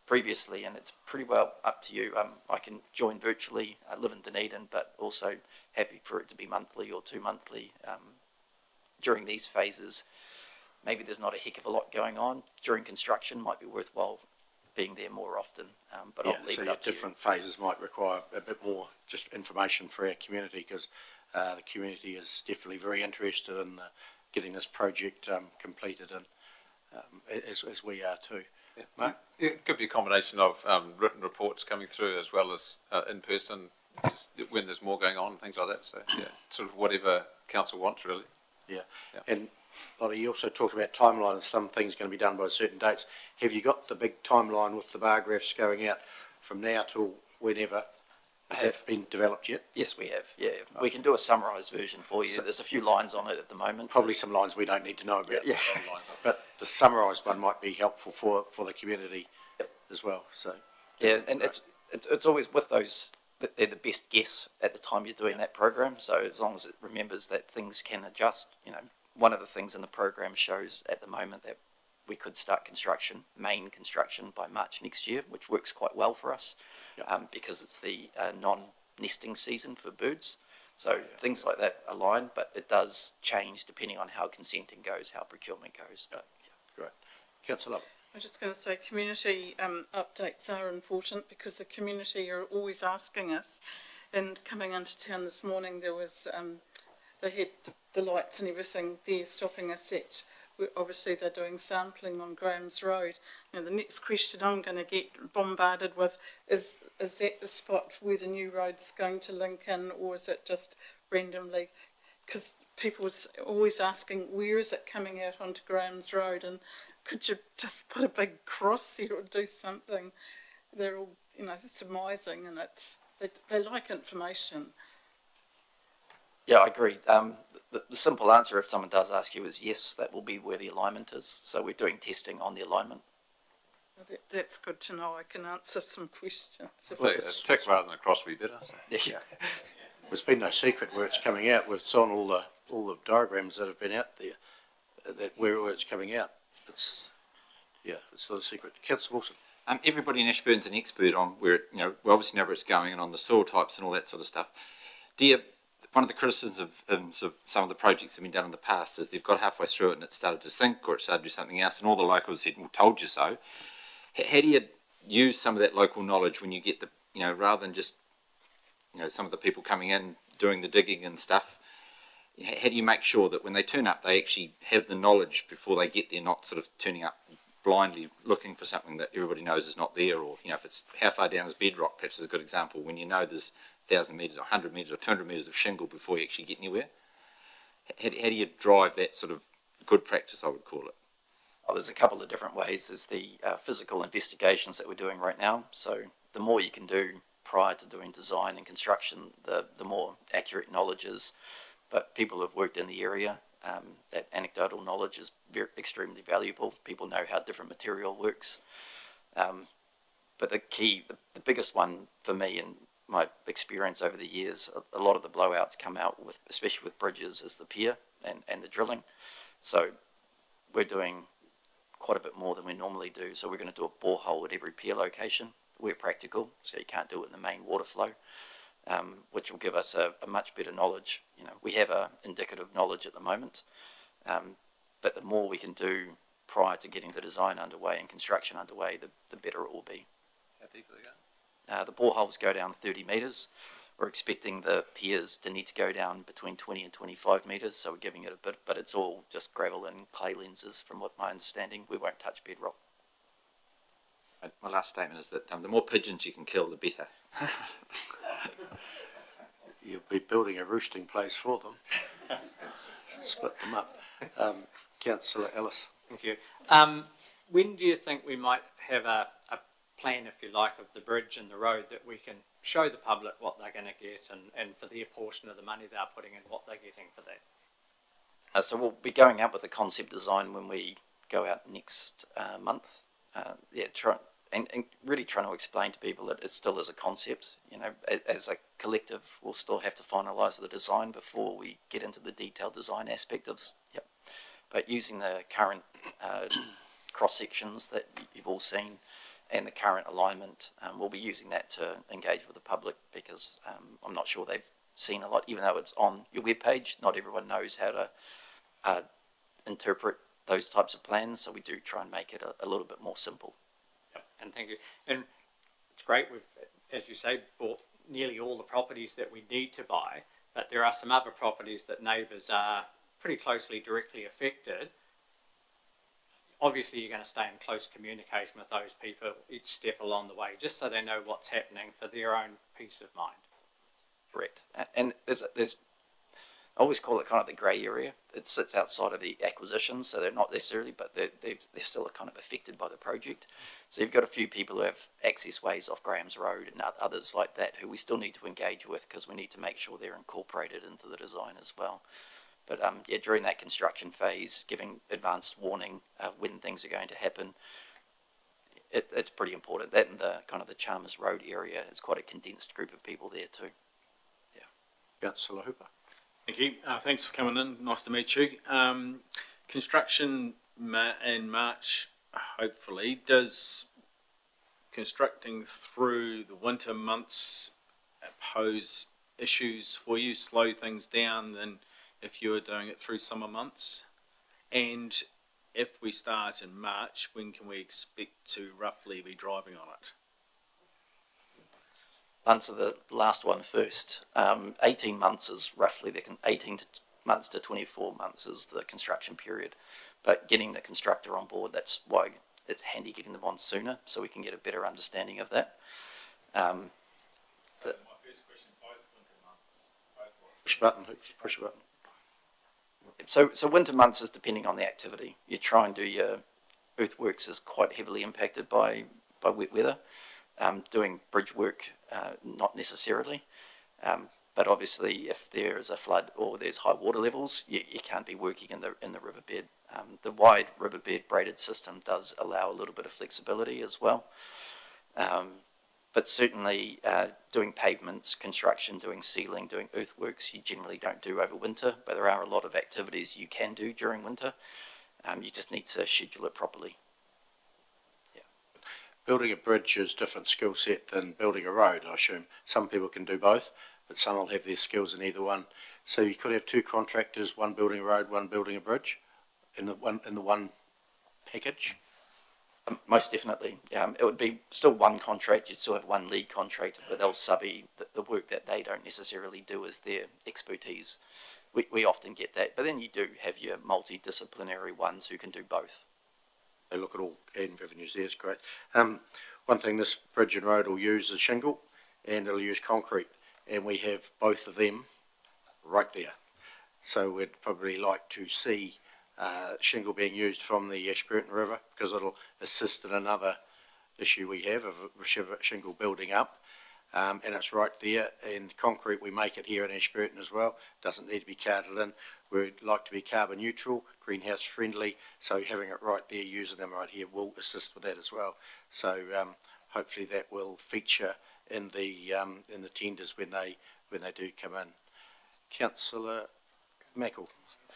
previously, and it's pretty well up to you. I can join virtually. I live in Dunedin, but also happy for it to be monthly or 2 monthly. During these phases, maybe there's not a heck of a lot going on. During construction, might be worthwhile being there more often. But I'll leave so it your up to you. different phases might require a bit more just information for our community, because the community is definitely very interested in getting this project completed, and as we are too. Yeah. Mark? Yeah, it could be a combination of written reports coming through as well as in person, just when there's more going on and things like that. So yeah, sort of whatever council wants really. Yeah. And Lottie, you also talked about timeline and some things going to be done by certain dates. Have you got the big timeline with the bar graphs going out from now till whenever? Has that been developed yet? Yes, we have. Yeah, we can do a summarised version for you. There's a few lines on it at the moment. Probably some lines we don't need to know about. Yeah. But the summarised one might be helpful for the community as well. So yeah, and it's always with those that they're the best guess at the time you're doing that program. So as long as it remembers that things can adjust, one of the things in the program shows at the moment that we could start main construction by March next year, which works quite well for us because it's the non-nesting season for birds. So things like that align, but it does change depending on how consenting goes, how procurement goes. But, great. Councillor. I'm just going to say community updates are important because the community are always asking us. And coming into town this morning, there was they had the lights and everything there stopping us at. Obviously, they're doing sampling on Graham's Road. The next question I'm going to get bombarded with is that the spot where the new road's going to link in, or is it just randomly? Because people was always asking, where is it coming out onto Graham's Road? And could you just put a big cross there or do something? They're all, surmising, and they like information. yeah, I agree. The simple answer, if someone does ask you, is yes, that will be where the alignment is. So we're doing testing on the alignment. That's good to know. I can answer some questions. So a tick rather than a cross would be better. So. Yeah. There's been no secret where it's coming out. We've seen all the diagrams that have been out there, that where it's coming out. It's not a secret. Councillor Wilson. Everybody in Ashburn's an expert on where we obviously know where it's going and on the soil types and all that sort of stuff. One of the criticisms of some of the projects that have been done in the past is they've got halfway through it and it started to sink or it started to do something else, and all the locals said, "Well, told you so." How do you use some of that local knowledge when you get the, rather than just, some of the people coming in doing the digging and stuff? How do you make sure that when they turn up, they actually have the knowledge before they get there, not sort of turning up blindly looking for something that everybody knows is not there, or if it's how far down is bedrock, perhaps is a good example, when there's 1,000 metres or 100 metres or 200 metres of shingle before you actually get anywhere. How do you drive that sort of good practice, I would call it? Oh, there's a couple of different ways. There's the physical investigations that we're doing right now. So the more you can do prior to doing design and construction, the more accurate knowledge is. But people who have worked in the area, that anecdotal knowledge is extremely valuable. People know how different material works. But the biggest one for me in my experience over the years, a lot of the blowouts come out with, especially with bridges, is the pier and the drilling. So we're doing quite a bit more than we normally do. So we're going to do a borehole at every pier location where practical, so you can't do it in the main water flow, which will give us a much better knowledge. We have a indicative knowledge at the moment, but the more we can do prior to getting the design underway and construction underway, the better it will be. How deep do they go? The boreholes go down 30 metres. We're expecting the piers to need to go down between 20 and 25 metres, so we're giving it a bit, but it's all just gravel and clay lenses from what my understanding. We won't touch bedrock. My last statement is that the more pigeons you can kill, the better. You'll be building a roosting place for them. Split them up. Councillor Ellis. Thank you. When do you think we might have a plan, if you like, of the bridge and the road that we can show the public what they're going to get and for their portion of the money they're putting in, what they're getting for that? So we'll be going out with the concept design when we go out next month. and really trying to explain to people that it still is a concept. You know, as a collective, we'll still have to finalise the design before we get into the detailed design aspect of. Yep. But using the current cross sections that you've all seen and the current alignment, we'll be using that to engage with the public, because I'm not sure they've seen a lot, even though it's on your webpage. Not everyone knows how to interpret those types of plans, so we do try and make it a little bit more simple. Yep. And thank you. And it's great, we've, as you say, bought nearly all the properties that we need to buy, but there are some other properties that neighbours are pretty closely directly affected. Obviously, you're going to stay in close communication with those people each step along the way, just so they know what's happening for their own peace of mind. Correct. And there's I always call it kind of the grey area. It sits outside of the acquisition, so they're not necessarily, but they're still kind of affected by the project. So you've got a few people who have access ways off Graham's Road and others like that who we still need to engage with, because we need to make sure they're incorporated into the design as well. But yeah, during that construction phase, giving advanced warning when things are going to happen, it's pretty important. That and the kind of the Chalmers Road area is quite a condensed group of people there too. Yeah. Councillor Hooper. Thank you. Thanks for coming in. Nice to meet you. Construction in March, hopefully. Does constructing through the winter months pose issues for you, slow things down than if you were doing it through summer months? And if we start in March, when can we expect to roughly be driving on it? Answer the last one first. 18 months is roughly 18 months to 24 months is the construction period. But getting the constructor on board, that's why it's handy getting them on sooner, so we can get a better understanding of that. So my first question, both winter months, Push button, push button. So winter months is depending on the activity. You try and do your earthworks is quite heavily impacted by wet weather. Doing bridge work, not necessarily, but obviously if there is a flood or there's high water levels, you can't be working in the riverbed. The wide riverbed braided system does allow a little bit of flexibility as well, but certainly doing pavements, construction, doing sealing, doing earthworks, you generally don't do over winter, but there are a lot of activities you can do during winter. You just need to schedule it properly. Building a bridge is a different skill set than building a road, I assume. Some people can do both, but some will have their skills in either one. So you could have two contractors, one building a road, one building a bridge, in the one package. Most definitely. It would be still one contract. You'd still have one lead contractor, but they'll subby the work that they don't necessarily do as their expertise. We often get that, but then you do have your multidisciplinary ones who can do both. They look at all avenues there, it's great. One thing this bridge and road will use is shingle, and it'll use concrete, and we have both of them right there. So we'd probably like to see shingle being used from the Ashburton River, because it'll assist in another issue we have of shingle building up. And it's right there, and concrete we make it here in Ashburton as well, doesn't need to be carted in. We'd like to be carbon neutral, greenhouse friendly, so having it right there, using them right here will assist with that as well. So hopefully that will feature in the tenders when they do come in. Councillor Mackle.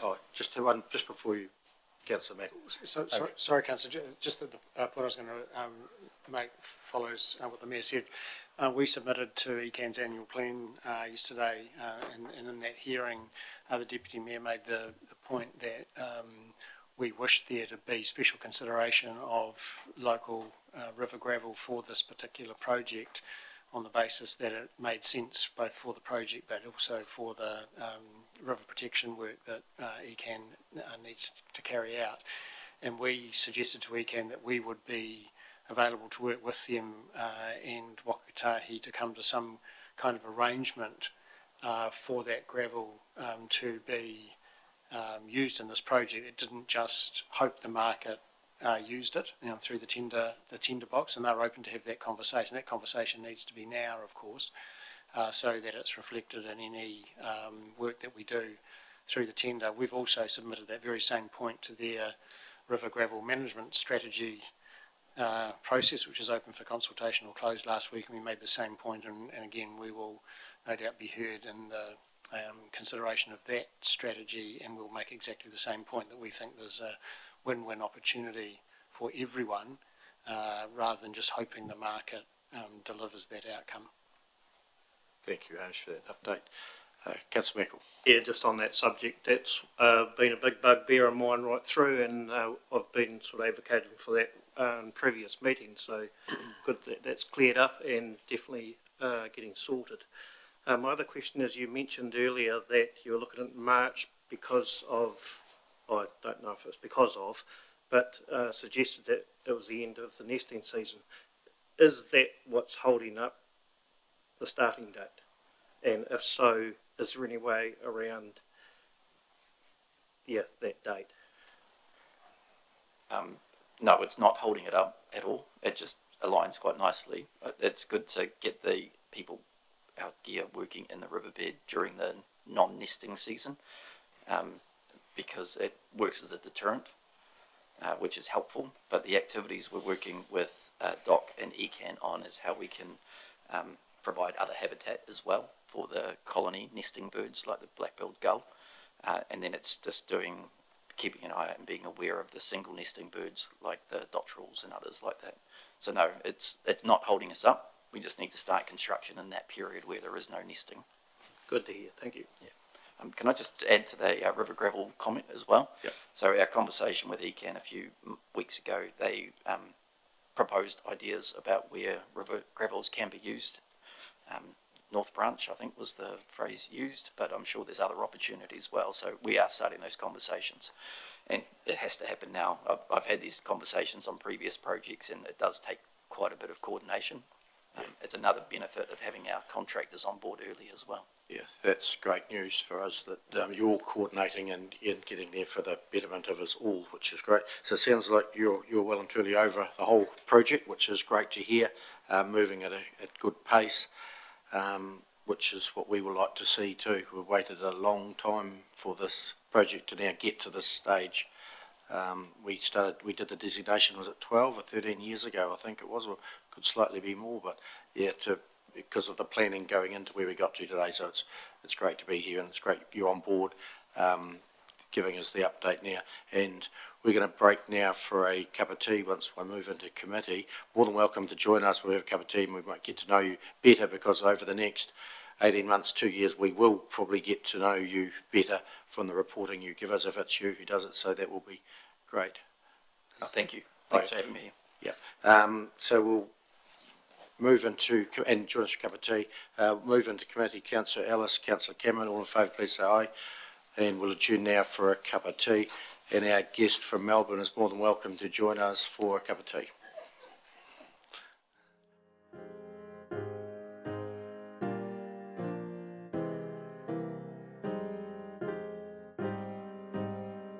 Oh, just before you, Councillor Mackle. Sorry, Councillor, just the point I was going to make follows what the Mayor said. We submitted to ECAN's annual plan yesterday, and in that hearing, the Deputy Mayor made the point that we wish there to be special consideration of local river gravel for this particular project, on the basis that it made sense both for the project but also for the river protection work that ECAN needs to carry out. And we suggested to ECAN that we would be available to work with them and Waitaha to come to some kind of arrangement for that gravel to be used in this project. It didn't just hope the market used it, through the tender box, and they're open to have that conversation. That conversation needs to be now, of course, so that it's reflected in any work that we do through the tender. We've also submitted that very same point to their river gravel management strategy process, which is open for consultation or closed last week, and we made the same point, and again, we will no doubt be heard in the consideration of that strategy, and we'll make exactly the same point, that we think there's a win-win opportunity for everyone, rather than just hoping the market delivers that outcome. Thank you, Ash, for that update. Councillor Michael. Yeah, just on that subject, that's been a big bugbear of mine right through, and I've been sort of advocating for that in previous meetings, so good that that's cleared up and definitely getting sorted. My other question is, you mentioned earlier that you were looking at March because of, I don't know if it's because of, but suggested that it was the end of the nesting season. Is that what's holding up the starting date? And if so, is there any way around, that date? No, it's not holding it up at all. It just aligns quite nicely. It's good to get the people out here working in the riverbed during the non-nesting season, because it works as a deterrent, which is helpful. But the activities we're working with DOC and ECAN on is how we can provide other habitat as well for the colony nesting birds like the black-billed gull, and then it's just keeping an eye out and being aware of the single nesting birds like the dotterels and others like that. So no, it's not holding us up. We just need to start construction in that period where there is no nesting. Good to hear. Thank you. Yeah. Can I just add to the river gravel comment as well? Yep. So our conversation with ECAN a few weeks ago, they proposed ideas about where river gravels can be used. North Branch, I think, was the phrase used, but I'm sure there's other opportunities as well. So we are starting those conversations, and it has to happen now. I've had these conversations on previous projects, and it does take quite a bit of coordination. It's another benefit of having our contractors on board early as well. Yes, that's great news for us that you're all coordinating and getting there for the betterment of us all, which is great. So it sounds like you're well and truly over the whole project, which is great to hear, moving at good pace, which is what we would like to see too. We've waited a long time for this project to now get to this stage. We did the designation, was it 12 or 13 years ago, I think it was, or could slightly be more, but yeah, because of the planning going into where we got to today. So it's great to be here, and it's great you're on board, giving us the update now. And we're going to break now for a cup of tea once I move into committee. More than welcome to join us. We'll have a cup of tea and we might get to know you better, because over the next 18 months, 2 years, we will probably get to know you better from the reporting you give us, if it's you who does it. So that will be great. Oh, thank you. Thanks for having me here. Yeah. So we'll move into, and join us for a cup of tea, move into committee. Councillor Ellis, Councillor Cameron, all in favour, please say aye. And we'll adjourn now for a cup of tea. And our guest from Melbourne is more than welcome to join us for a cup of tea.